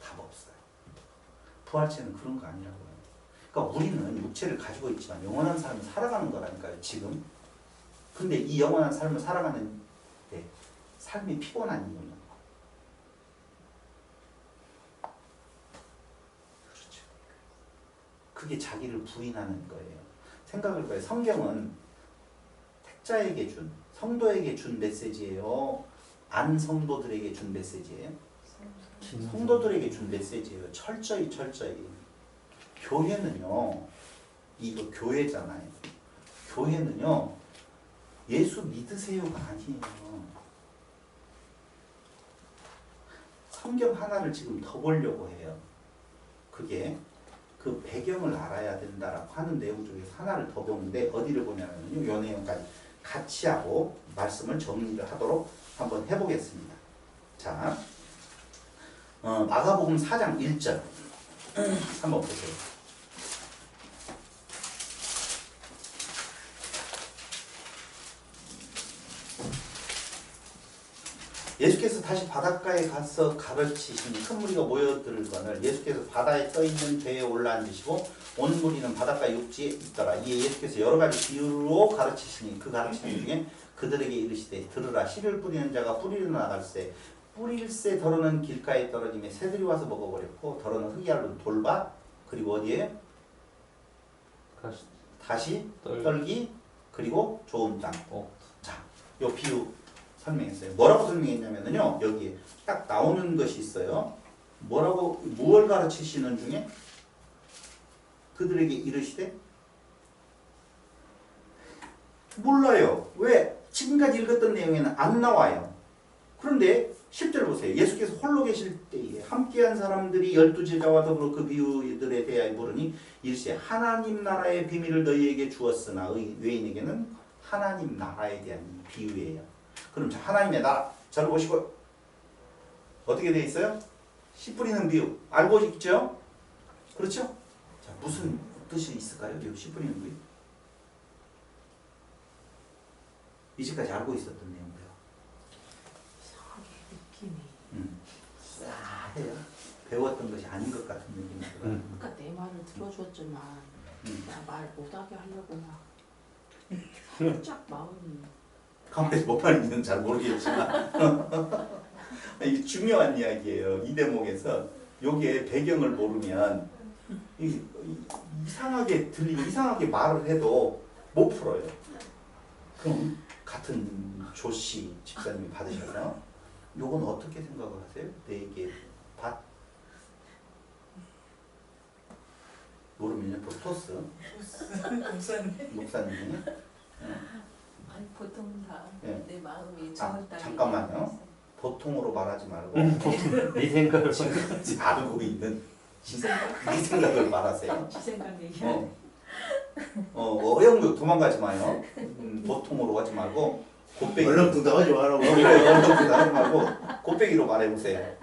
답 없어요. 부활체는 그런 거 아니라고요. 그러니까 우리는 육체를 가지고 있지만 영원한 삶을 살아가는 거라니까요, 지금. 근데 이 영원한 삶을 살아가는 데 삶이 피곤한 이유는 그렇죠. 그게 자기를 부인하는 거예요. 생각을 해봐요. 성경은 택자에게 준, 성도에게 준 메시지예요? 안 성도들에게 준 메시지예요? 성도들에게 준 메시지예요. 철저히. 교회는요, 이거 교회잖아요. 교회는요, 예수 믿으세요가 아니에요. 성경 하나를 지금 더 보려고 해요. 그게 그 배경을 알아야 된다라고 하는 내용 중에서 하나를 더 보는데 어디를 보냐면요, 이 내용까지 같이 하고 말씀을 정리를 하도록 한번 해보겠습니다. 자, 마가복음 4장 1절 한번 보세요. 예수께서 다시 바닷가에 가서 가르치시니 큰 무리가 모여들거늘 예수께서 바다에 떠있는 배에 올라앉으시고 온 무리는 바닷가 육지에 있더라. 이에 예수께서 여러 가지 비유로 가르치시니 그 가르치는 중에 그들에게 이르시되 들으라. 씨를 뿌리는 자가 뿌리러 나갈새 뿌릴새 더러는 길가에 떨어지며 새들이 와서 먹어버렸고 더러는 흙이 앓는 돌밭 그리고 어디에? 다시 떨기 그리고 좋은 땅. 자, 요 비유 설명했어요. 뭐라고 설명했냐면요, 여기에 딱 나오는 것이 있어요. 무엇 가르치시는 중에 그들에게 이르시되 몰라요. 왜? 지금까지 읽었던 내용에는 안 나와요. 그런데 10절 보세요. 예수께서 홀로 계실 때에 함께한 사람들이 12제자와 더불어 그 비유들에 대하여 물으니 이르시되 하나님 나라의 비밀을 너희에게 주었으나 외인에게는 하나님 나라에 대한 비유예요. 그럼 자, 하나님의 나라 잘 보시고 어떻게 되어 있어요? 씨 뿌리는 비유 알고 있죠? 그렇죠? 자, 무슨 뜻이 있을까요? 씨 뿌리는 비유 이제까지 알고 있었던 내용이에요. 이상하게 느낌이. 싸해요. 배웠던 것이 아닌 것 같은 느낌이 들어요. 그러니까 내 말을 들어줬지만 나 말 못하게 하려고 막 살짝 마음이. 가만히 뭐 말인지는 잘 모르겠지만 이게 중요한 이야기예요. 이 대목에서 여기에 배경을 모르면 이상하게 들리고 이상하게 말을 해도 못 풀어요. 그럼 같은 조씨 집사님이 받으셔서 요건 어떻게 생각을 하세요? 내게 밭 모르면요 토스 목사님이 아니 보통 다 내 네. 마음이 저을 따위. 잠깐만요. 보통으로 말하지 말고 네 생각을 지금 알고 있는 네 생각을 말하세요. 지 생각 얘기하네. 어영부 도망가지 마요. 보통으로 하지 말고 곱빼기 얼렁뚱땅하지 말라고. 얼렁뚱땅 하지 말고 곱빼기로 말해보세요.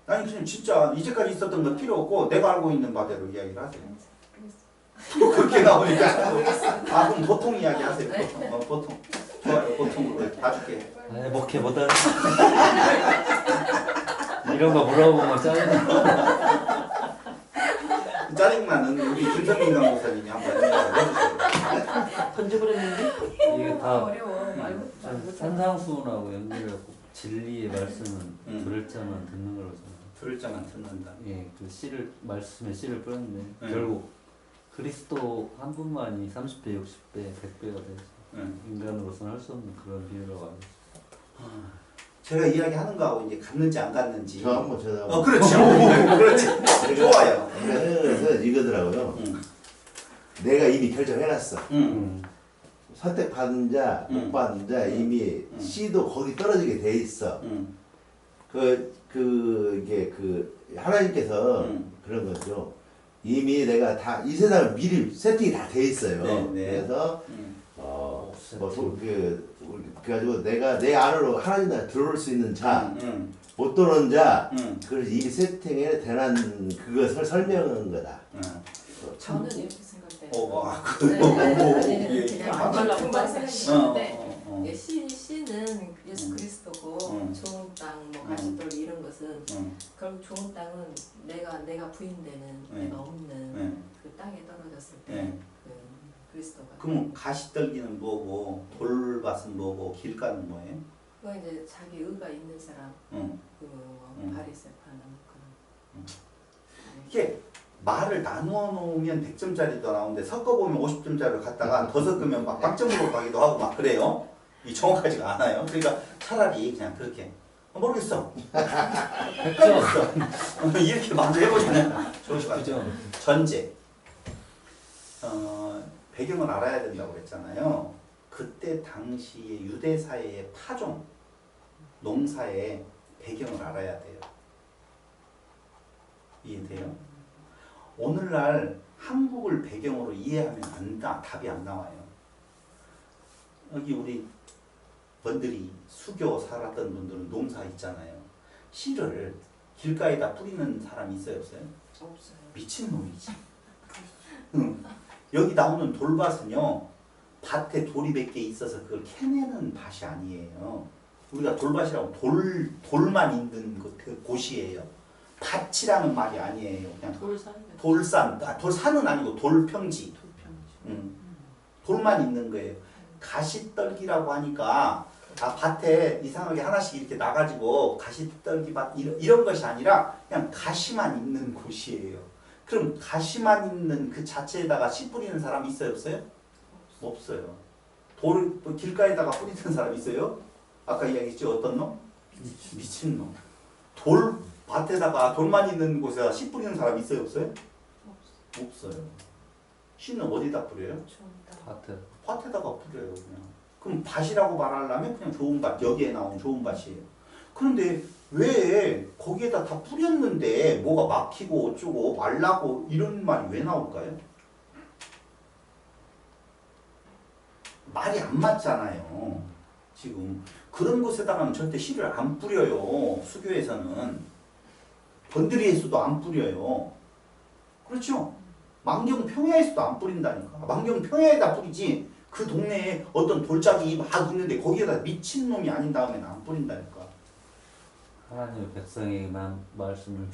아니 그냥 진짜 이제까지 있었던 건 필요 없고 내가 알고 있는 바대로 이야기를 하세요. 또 그렇게 나오니까 그럼 보통 이야기 하세요. 보통. 보통. 좋아요. 보통 그걸 봐줄게. 아이 목회 못하네. 이런 거 물어보면 짜증나. 짜증나는 우리 김성민 강목사님이 한번 해주세요. 던져버렸는데? 이게 다 어려워. 말못 산상수훈하고 연결해갖고 진리의 말씀은 들을 자만 듣는 거라잖아. 들을 자만 듣는다. 예, 그 씨를 말씀에 씨를 뿌렸는데 네. 결국 그리스도 한 분만이 30배, 60배, 100배가 되죠. 인간으로서는 할 수 없는 그런 비유라고 알고 있어요. 제가 이야기하는 거하고 이제 갔는지 안 갔는지. 저 한번 쳐다보고. 그렇죠. 그렇지. 좋아요. 그래서 이거더라고요. 내가 이미 결정해놨어. 선택받은 자, 못 받은 자 이미 씨도 거기 떨어지게 돼 있어. 이게 하나님께서 그런 거죠. 이미 내가 다 이 세상을 미리 세팅이 다 돼 있어요. 네. 그래서 그래가지고 내가 내 안으로 하나님 나라 들어올 수 있는 자, 못 들어오는 자, 그걸 이미 세팅에 대한 그것을 설명한 거다. 저는 이렇게 생각돼요. 말라고 금방 생각했는데 어. 씨는 예수 그리스도고 좋은 땅, 뭐 가시돌 이런 것은 결국 좋은 땅은 내가 부인되는 내가 없는 그 땅에 떨어졌을 때 그 그리스도가. 그럼 가시떨기는 뭐고 돌밭은 뭐고 길가는 뭐예요? 그거 이제 자기 의가 있는 사람, 바리새파나 그런. 이게 말을 나누어 놓으면 100점짜리도 나오는데 섞어보면 50점짜리를 갖다가 더 섞으면 막 빵점으로 가기도 하고 막 그래요. 이 정확하지가 않아요. 그러니까 차라리 그냥 그렇게 모르겠어. 헷갈렸어. 이렇게 마저 해보시면 좋을 것 같아요. 전제. 배경을 알아야 된다고 그랬잖아요. 그때 당시에 유대 사회의 파종, 농사의 배경을 알아야 돼요. 이해돼요? 오늘날 한국을 배경으로 이해하면 답이 안 나와요. 여기 우리 번들이 수교 살았던 분들은 농사 있잖아요. 씨를 길가에다 뿌리는 사람이 있어요, 없어요? 없어요. 미친놈이지. 여기 나오는 돌밭은요, 밭에 돌이 몇 개 있어서 그걸 캐내는 밭이 아니에요. 우리가 돌밭이라고 돌만 있는 그 곳이에요. 밭이라는 말이 아니에요. 그냥 돌산, 돌산은 아니고 돌평지. 돌만 있는 거예요. 가시떨기라고 하니까 밭에 이상하게 하나씩 이렇게 나가지고 가시떨기 밭 이런 것이 아니라 그냥 가시만 있는 곳이에요. 그럼 가시만 있는 그 자체에다가 씨 뿌리는 사람 있어요, 없어요? 없어요. 길가에다가 뿌리는 사람 있어요? 아까 이야기했죠, 어떤 놈? 미친놈. 밭에다가 돌만 있는 곳에다 씨 뿌리는 사람 있어요, 없어요? 없어요. 씨는 어디다 뿌려요? 밭에다가 뿌려요, 그냥. 그럼 밭이라고 말하려면 그냥 좋은 밭, 여기에 나온 좋은 밭이에요. 그런데 왜 거기에다 다 뿌렸는데 뭐가 막히고 어쩌고 말라고 이런 말이 왜 나올까요? 말이 안 맞잖아요. 지금 그런 곳에다가는 절대 씨를 안 뿌려요. 수교에서는. 번들이에서도 안 뿌려요. 그렇죠? 만경평야에서도 안 뿌린다니까. 만경평야에다 뿌리지 그 동네에 어떤 돌짝이 막 있는데 거기에다 미친놈이 아닌 다음에는 안 뿌린다니까. 하나님의 백성에게만 말씀을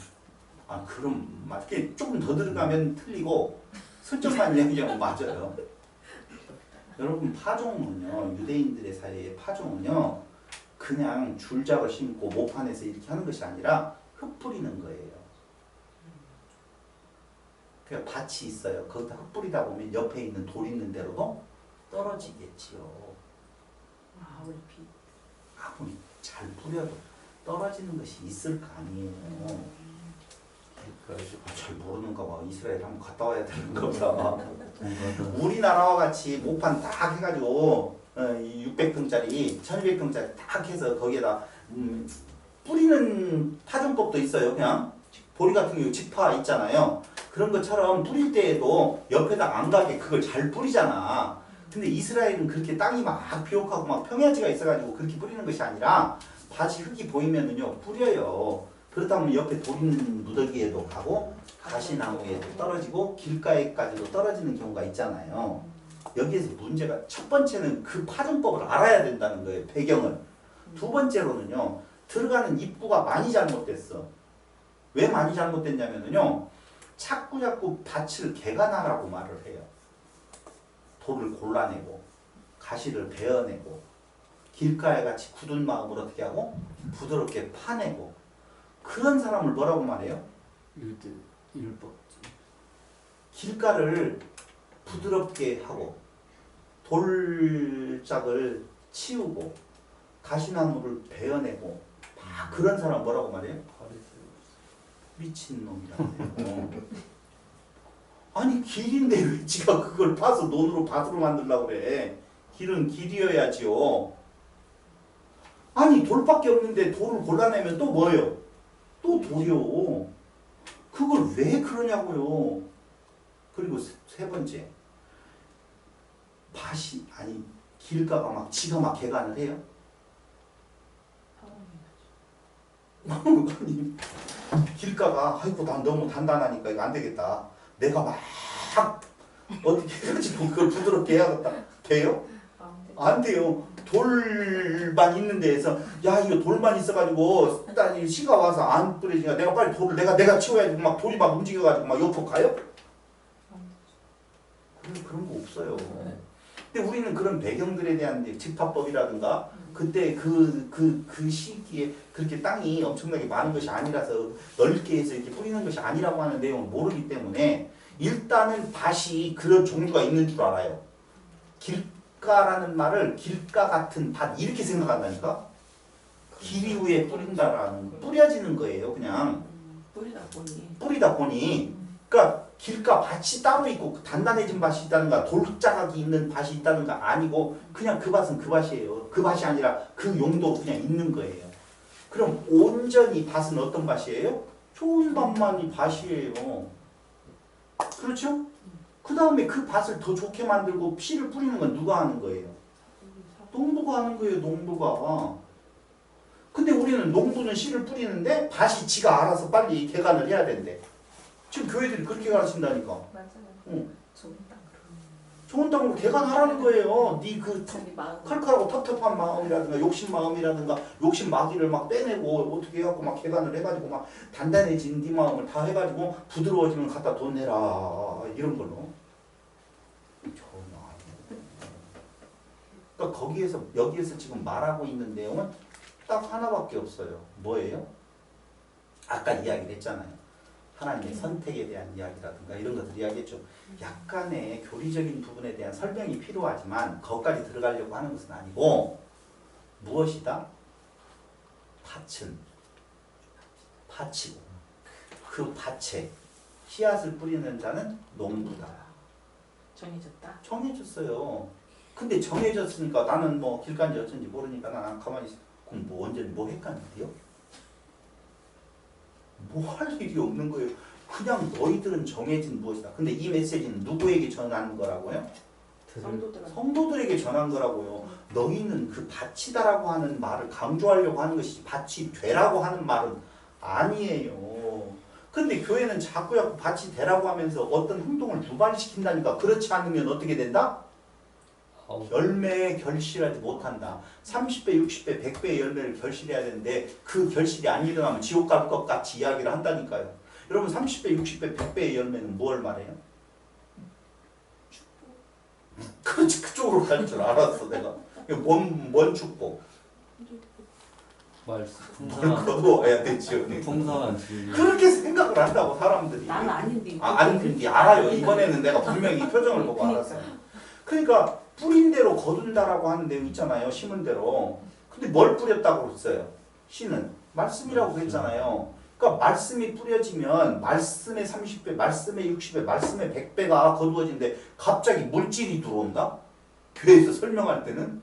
그럼 맞게 조금 더 들어가면 틀리고 설정만 이야기하면 맞아요. 여러분 파종은요, 유대인들의 사이의 파종은요, 그냥 줄자로 심고 모판에서 이렇게 하는 것이 아니라 흙 뿌리는 거예요. 그러니까 밭이 있어요. 거기다 흙 뿌리다 보면 옆에 있는 돌 있는 대로도 떨어지겠지요. 아무리 잘 뿌려도 떨어지는 것이 있을 거 아니에요. 잘 모르는가 봐. 이스라엘 한번 갔다 와야 되는가 보다. 우리나라와 같이 모판 딱 해가지고 600평짜리, 1200평짜리 딱 해서 거기에다 뿌리는 파종법도 있어요. 그냥 보리 같은 경우 직파 있잖아요. 그런 것처럼 뿌릴 때에도 옆에다 안 가게 그걸 잘 뿌리잖아. 근데 이스라엘은 그렇게 땅이 막 비옥하고 막 평야지가 있어가지고 그렇게 뿌리는 것이 아니라 밭이 흙이 보이면은요 뿌려요. 그렇다 보면 옆에 돌 있는 무더기에도 가고 가시나무에도 떨어지고 길가에까지도 떨어지는 경우가 있잖아요. 여기에서 문제가 첫 번째는 그 파전법을 알아야 된다는 거예요. 배경을. 두 번째로는요. 들어가는 입구가 많이 잘못됐어. 왜 많이 잘못됐냐면요. 자꾸 밭을 개간하라고 말을 해요. 돌을 골라내고 가시를 베어내고 길가에 같이 굳은 마음을 어떻게 하고 부드럽게 파내고 그런 사람을 뭐라고 말해요? 율법. 길가를 부드럽게 하고 돌짝을 치우고 가시나무를 베어내고 막 그런 사람 뭐라고 말해요? 미친놈이라고. 아니 길인데 왜 지가 그걸 파서 논으로 밭으로 만들려고 그래. 길은 길이어야지요. 아니 돌밖에 없는데 돌을 골라내면 또 뭐예요? 또 돌이요. 그걸 왜 그러냐고요. 그리고 세 번째, 밭이 아니 길가가 막 지가 막 개간을 해요. 아니 길가가 아이고 난 너무 단단하니까 이거 안 되겠다. 내가 막 어떻게 해가지고 그걸 부드럽게 해야겠다. 돼요? 안 돼요. 돌만 있는 데에서 야 이거 돌만 있어가지고 일단 시가 와서 안 뿌려지니까 내가 빨리 돌을 내가 치워야지 막 돌이 막 움직여가지고 막 옆으로 가요? 그런 거 없어요. 근데 우리는 그런 배경들에 대한 집합법이라든가 그때 그 시기에 그렇게 땅이 엄청나게 많은 것이 아니라서 넓게 해서 이렇게 뿌리는 것이 아니라고 하는 내용을 모르기 때문에 일단은 밭이 그런 종류가 있는 줄 알아요. 길가라는 말을 길가 같은 밭 이렇게 생각한다니까. 길 위에 뿌린다라는 뿌려지는 거예요. 그냥 뿌리다 보니 그러니까 길가 밭이 따로 있고 단단해진 밭이 있다든가 돌자각이 있는 밭이 있다든가 아니고 그냥 그 밭은 그 밭이에요. 그 밭이 아니라 그 용도로 그냥 있는 거예요. 그럼 온전히 밭은 어떤 밭이에요? 좋은 밭만이 밭이에요. 그렇죠? 그 다음에 그 밭을 더 좋게 만들고 씨를 뿌리는 건 누가 하는 거예요? 농부가 하는 거예요. 농부가. 근데 우리는 농부는 씨를 뿌리는데 밭이 지가 알아서 빨리 개간을 해야 된대. 지금 교회들이 그렇게 가르친다니까. 맞아요. 응. 좋은 땅. 좋은 땅으로 개간하라는 거예요. 네 그 자기 마음. 칼칼하고 텁텁한 마음이라든가 욕심 마음이라든가 욕심 마귀를 막 빼내고 어떻게 해갖고 막 개간을 해가지고 막 단단해진 네 마음을 다 해가지고 부드러워지면 갖다 돈 내라 이런 걸로. 전혀 아니에요. 그러니까 거기에서 여기에서 지금 말하고 있는 내용은 딱 하나밖에 없어요. 뭐예요? 아까 이야기를 했잖아요. 하나님의 선택에 대한 이야기라든가 이런 것들 이야기했죠. 약간의 교리적인 부분에 대한 설명이 필요하지만 거기까지 들어가려고 하는 것은 아니고 무엇이다? 밭은 밭이고 그 밭에 씨앗을 뿌리는 자는 농부다. 정해졌다. 정해졌어요. 근데 정해졌으니까 나는 뭐 길간지 어쩐지 모르니까 난 가만히 있어. 그럼 뭐 언제 뭐 헷갈린데요? 뭐 할 일이 없는 거예요. 그냥 너희들은 정해진 무엇이다. 근데 이 메시지는 누구에게 전하는 거라고요? 성도들에게 전한 거라고요. 너희는 그 밭이다라고 하는 말을 강조하려고 하는 것이지 밭이 되라고 하는 말은 아니에요. 근데 교회는 자꾸 밭이 되라고 하면서 어떤 행동을 유발시킨다니까. 그렇지 않으면 어떻게 된다? 열매에 결실하지 못한다. 30배, 60배, 100배의 열매를 결실해야 되는데 그 결실이 안 일어나면 지옥 갈 것 같이 이야기를 한다니까요. 여러분 30배, 60배, 100배의 열매는 뭘 말해요? 그렇지. 그쪽으로 갈 줄 알았어 내가. 뭔 축복? 말씀. 거두어야 되죠. 풍성한 진리. 그렇게 생각을 한다고 사람들이. 나는 아닌데. 아닌데 알아요. 이번에는 내가 분명히 표정을 보고 알았어요. 그러니까 뿌린 대로 거둔다라고 하는 내용 있잖아요. 심은 대로. 근데 뭘 뿌렸다고 그랬어요? 씨는 말씀이라고 그랬잖아요. 그러니까 말씀이 뿌려지면 말씀의 30배, 말씀의 60배, 말씀의 100배가 거두어지는데 갑자기 물질이 들어온다? 교회에서 설명할 때는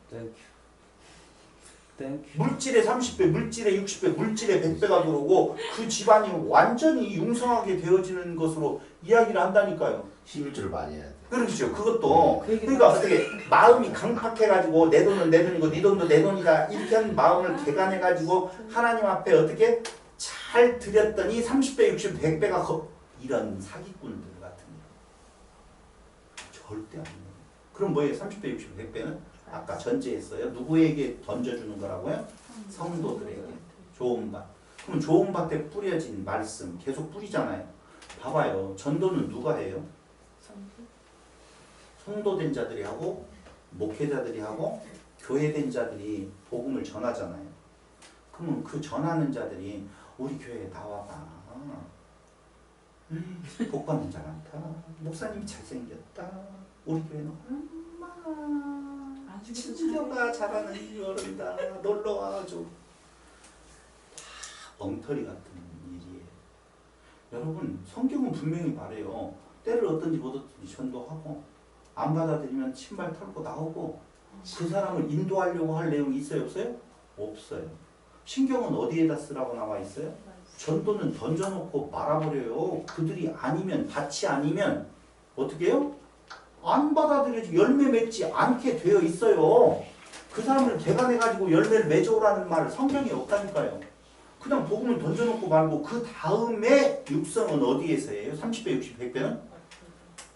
물질의 30배, 물질의 60배, 물질의 100배가 들어오고 그 집안이 완전히 융성하게 되어지는 것으로 이야기를 한다니까요. 11조를 많이 해야 돼. 그렇죠. 그것도 그러니까 어떻게 마음이 강팍해가지고 내 돈은 내 돈이고 네 돈도 내 돈이다 이렇게 하는 마음을 개간해가지고 하나님 앞에 어떻게 잘 드렸더니 30배, 60배, 100배가 이런 사기꾼들 같은 거 절대 아니에요. 그럼 뭐예요? 30배, 60배, 100배는? 아까 전제했어요. 누구에게 던져주는 거라고요? 성도들에게. 좋은 밭. 그럼 좋은 밭에 뿌려진 말씀 계속 뿌리잖아요. 봐봐요. 전도는 누가 해요? 성도된 자들이 하고 목회자들이 하고 교회된 자들이 복음을 전하잖아요. 그러면 그 전하는 자들이 우리 교회에 나와봐. 복 받는 자 많다. 목사님 잘생겼다. 우리 교회는 얼마나 친교가 잘하는 어른이다. 놀러와 좀. 다 엉터리 같은 일이에요. 여러분 성경은 분명히 말해요. 때를 얻든지 못 얻든지 전도하고 안 받아들이면 신발 털고 나오고 그 사람을 인도하려고 할 내용이 있어요? 없어요? 없어요. 신경은 어디에다 쓰라고 나와 있어요? 전도는 던져놓고 말아버려요. 그들이 아니면 밭이 아니면 어떻게 해요? 안 받아들여지 열매 맺지 않게 되어 있어요. 그 사람을 개간해가지고 열매를 맺어오라는 말을 성경에 없다니까요. 그냥 복음을 던져놓고 말고 그 다음에 육성은 어디에서 해요? 30배, 60, 100배는?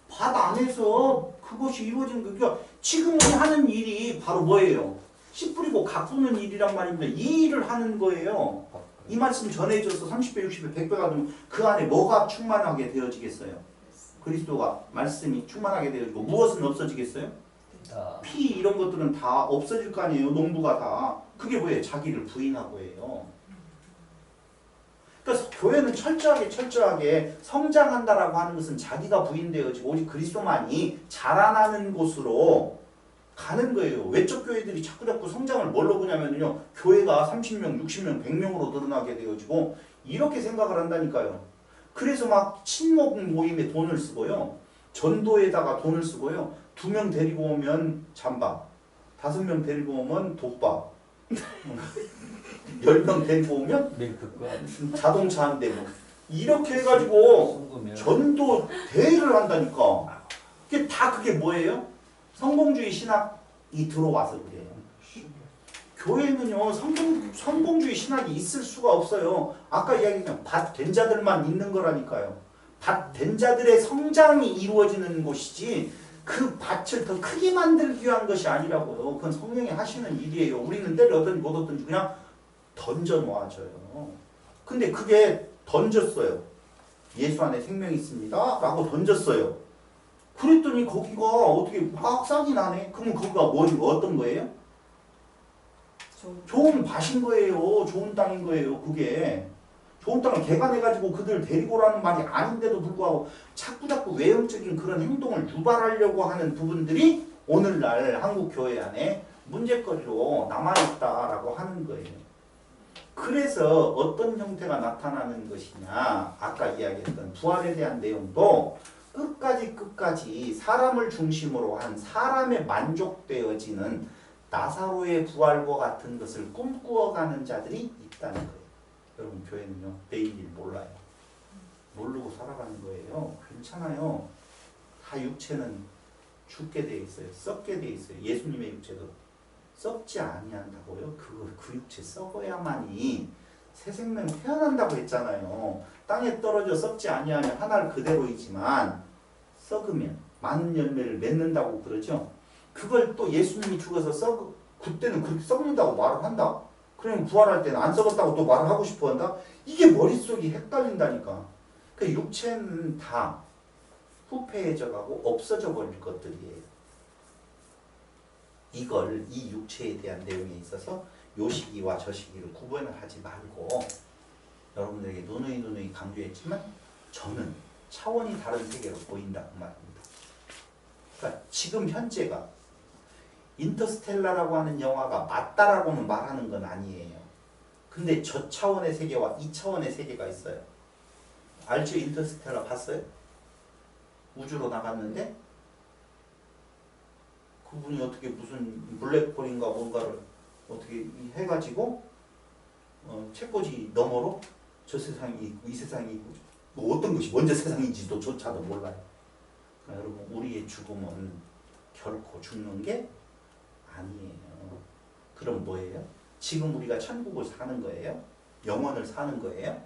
밭 안에서 그것이 이루어지는 거예요. 그러니까 지금 우리 하는 일이 바로 뭐예요? 씨 뿌리고 가꾸는 일이란 말입니다. 이 일을 하는 거예요. 이 말씀 전해져서 30배, 60배, 100배가 되면 그 안에 뭐가 충만하게 되어지겠어요? 그리스도가 말씀이 충만하게 되어지고 무엇은 없어지겠어요? 피 이런 것들은 다 없어질 거 아니에요. 농부가 다. 그게 뭐예요? 자기를 부인하고 해요. 그러니까 교회는 철저하게 성장한다라고 하는 것은 자기가 부인되어지고 오직 그리스도만이 자라나는 곳으로 가는 거예요. 외적 교회들이 자꾸 성장을 뭘로 보냐면요. 교회가 30명, 60명, 100명으로 늘어나게 되어지고 이렇게 생각을 한다니까요. 그래서 막 친목 모임에 돈을 쓰고요. 전도에다가 돈을 쓰고요. 2명 데리고 오면 잠밥, 5명 데리고 오면 돛밥, 10명 데리고 오면 자동차 한 대 뭐. 이렇게 해가지고 전도 대회를 한다니까. 그게 뭐예요? 성공주의 신학이 들어와서 그래요. 교회는요 성공주의 신학이 있을 수가 없어요. 아까 이야기했던 밭 된 자들만 있는 거라니까요. 밭 된 자들의 성장이 이루어지는 곳이지 그 밭을 더 크게 만들기 위한 것이 아니라고요. 그건 성령이 하시는 일이에요. 우리는 때를 얻든지 못 얻든지 그냥 던져 놓아줘요. 근데 그게 던졌어요. 예수 안에 생명이 있습니다 라고 던졌어요. 그랬더니 거기가 어떻게 막 싹이 나네. 그러면 거기가 어떤 거예요? 좋은 밭인 거예요. 좋은 땅인 거예요. 그게 좋은 땅을 개간해가지고 그들 데리고 오라는 말이 아닌데도 불구하고 자꾸 외형적인 그런 행동을 유발하려고 하는 부분들이 오늘날 한국 교회 안에 문제거리로 남아있다라고 하는 거예요. 그래서 어떤 형태가 나타나는 것이냐, 아까 이야기했던 부활에 대한 내용도 끝까지 사람을 중심으로 한 사람에 만족되어지는 나사로의 부활과 같은 것을 꿈꾸어가는 자들이 있다는 거예요. 여러분 교회는요 내일 일 몰라요. 모르고 살아가는 거예요. 괜찮아요. 다 육체는 죽게 돼 있어요. 썩게 돼 있어요. 예수님의 육체도 썩지 아니한다고요. 그 육체 썩어야만이 새 생명 태어난다고 했잖아요. 땅에 떨어져 썩지 아니하면 하늘 그대로이지만 썩으면 많은 열매를 맺는다고 그러죠. 그걸 또 예수님이 죽어서 그때는 그렇게 썩는다고 말을 한다. 그러면 부활할 때는 안 썩었다고 또 말을 하고 싶어 한다. 이게 머릿속이 헷갈린다니까. 그 육체는 다 후패해져 가고 없어져 버릴 것들이에요. 이 육체에 대한 내용에 있어서 요 시기와 저 시기를 구분을 하지 말고 여러분들에게 누누이 강조했지만 저는 차원이 다른 세계로 보인다고 말합니다. 그러니까 지금 현재가 인터스텔라라고 하는 영화가 맞다라고는 말하는 건 아니에요. 근데 저 차원의 세계와 이 차원의 세계가 있어요. 알죠? 인터스텔라 봤어요? 우주로 나갔는데 그분이 어떻게 무슨 블랙홀인가 뭔가를 어떻게 해가지고 책꽂이 너머로 저 세상이 있고 이 세상이 있고 뭐 어떤 것이 먼저 세상인지도 조차도 몰라요. 그러니까 여러분 우리의 죽음은 결코 죽는 게 아니에요. 그럼 뭐예요? 지금 우리가 천국을 사는 거예요? 영원을 사는 거예요?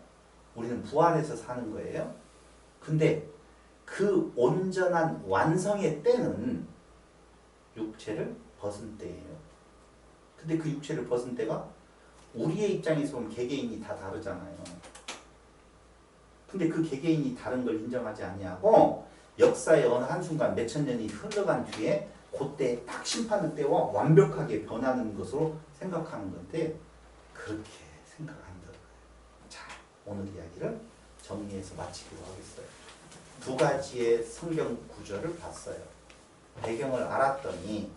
우리는 부활해서 사는 거예요? 근데 그 온전한 완성의 때는 육체를 벗은 때예요. 근데 그 육체를 벗은 때가 우리의 입장에서 보면 개개인이 다 다르잖아요. 근데 그 개개인이 다른 걸 인정하지 아니하고 역사의 어느 한순간 몇천 년이 흘러간 뒤에 그때 딱 심판의 때와 완벽하게 변하는 것으로 생각하는 건데 그렇게 생각 안 들어요. 자, 오늘 이야기를 정리해서 마치기로 하겠어요. 두 가지의 성경 구절을 봤어요. 배경을 알았더니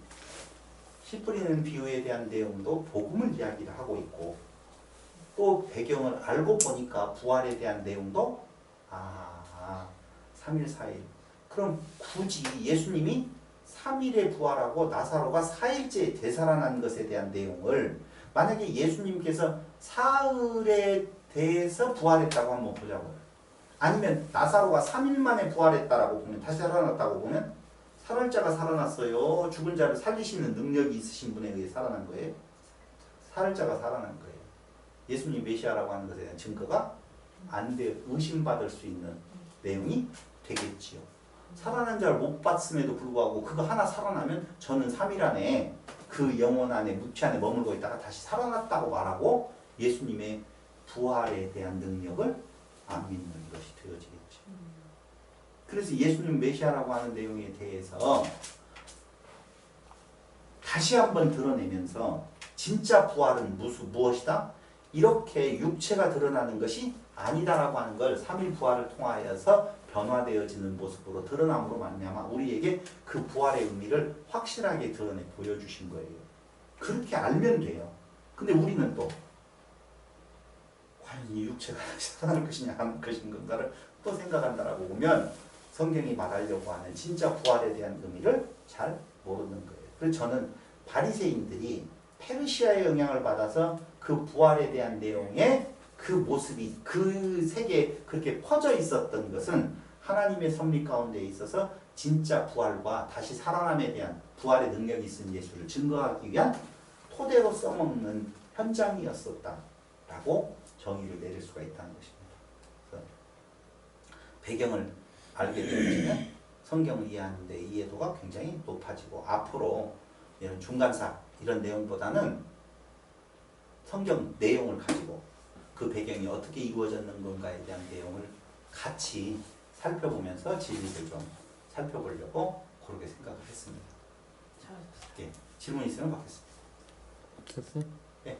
씨 뿌리는 비유에 대한 내용도 복음을 이야기를 하고 있고 또 배경을 알고 보니까 부활에 대한 내용도 3일 4일 그럼 굳이 예수님이 3일에 부활하고 나사로가 4일째 되살아난 것에 대한 내용을 만약에 예수님께서 사흘에 대해서 부활했다고 한번 보자고요. 아니면 나사로가 3일 만에 부활했다라고 보면 다시 살아났다고 보면 살활자가 살아났어요. 죽은 자를 살리시는 능력이 있으신 분에 의해 살아난 거예요. 살활자가 살아난 거예요. 예수님 메시아라고 하는 것에 대한 증거가 안 돼 의심받을 수 있는 내용이 되겠지요. 살아난 자를 못 봤음에도 불구하고 그거 하나 살아나면 저는 3일 안에 그 영혼 안에 묵체 안에 머물고 있다가 다시 살아났다고 말하고 예수님의 부활에 대한 능력을 안 믿는 것이 되어지겠죠. 그래서 예수님 메시아라고 하는 내용에 대해서 다시 한번 드러내면서 진짜 부활은 무엇이다? 이렇게 육체가 드러나는 것이 아니다라고 하는 걸 3일 부활을 통하여서 변화되어지는 모습으로 드러남으로 말미암아 우리에게 그 부활의 의미를 확실하게 드러내 보여주신 거예요. 그렇게 알면 돼요. 근데 우리는 또 과연 이 육체가 살아날 것이냐 안 것인가를 또 생각한다라고 보면 성경이 말하려고 하는 진짜 부활에 대한 의미를 잘 모르는 거예요. 그래서 저는 바리새인들이 페르시아의 영향을 받아서 그 부활에 대한 내용의 그 모습이 그 세계에 그렇게 퍼져 있었던 것은 하나님의 섭리 가운데 있어서 진짜 부활과 다시 살아남에 대한 부활의 능력이 있은 예수를 증거하기 위한 토대로 써먹는 현장이었었다라고 정의를 내릴 수가 있다는 것입니다. 그래서 배경을 알게 되면 성경을 이해하는 데 이해도가 굉장히 높아지고 앞으로 이런 중간사 이런 내용보다는 성경 내용을 가지고 그 배경이 어떻게 이루어졌는 건가에 대한 내용을 같이 살펴보면서 진리를 좀 살펴보려고 그렇게 생각을 했습니다. 예, 질문 있으면 받겠습니다. 됐어요? 네.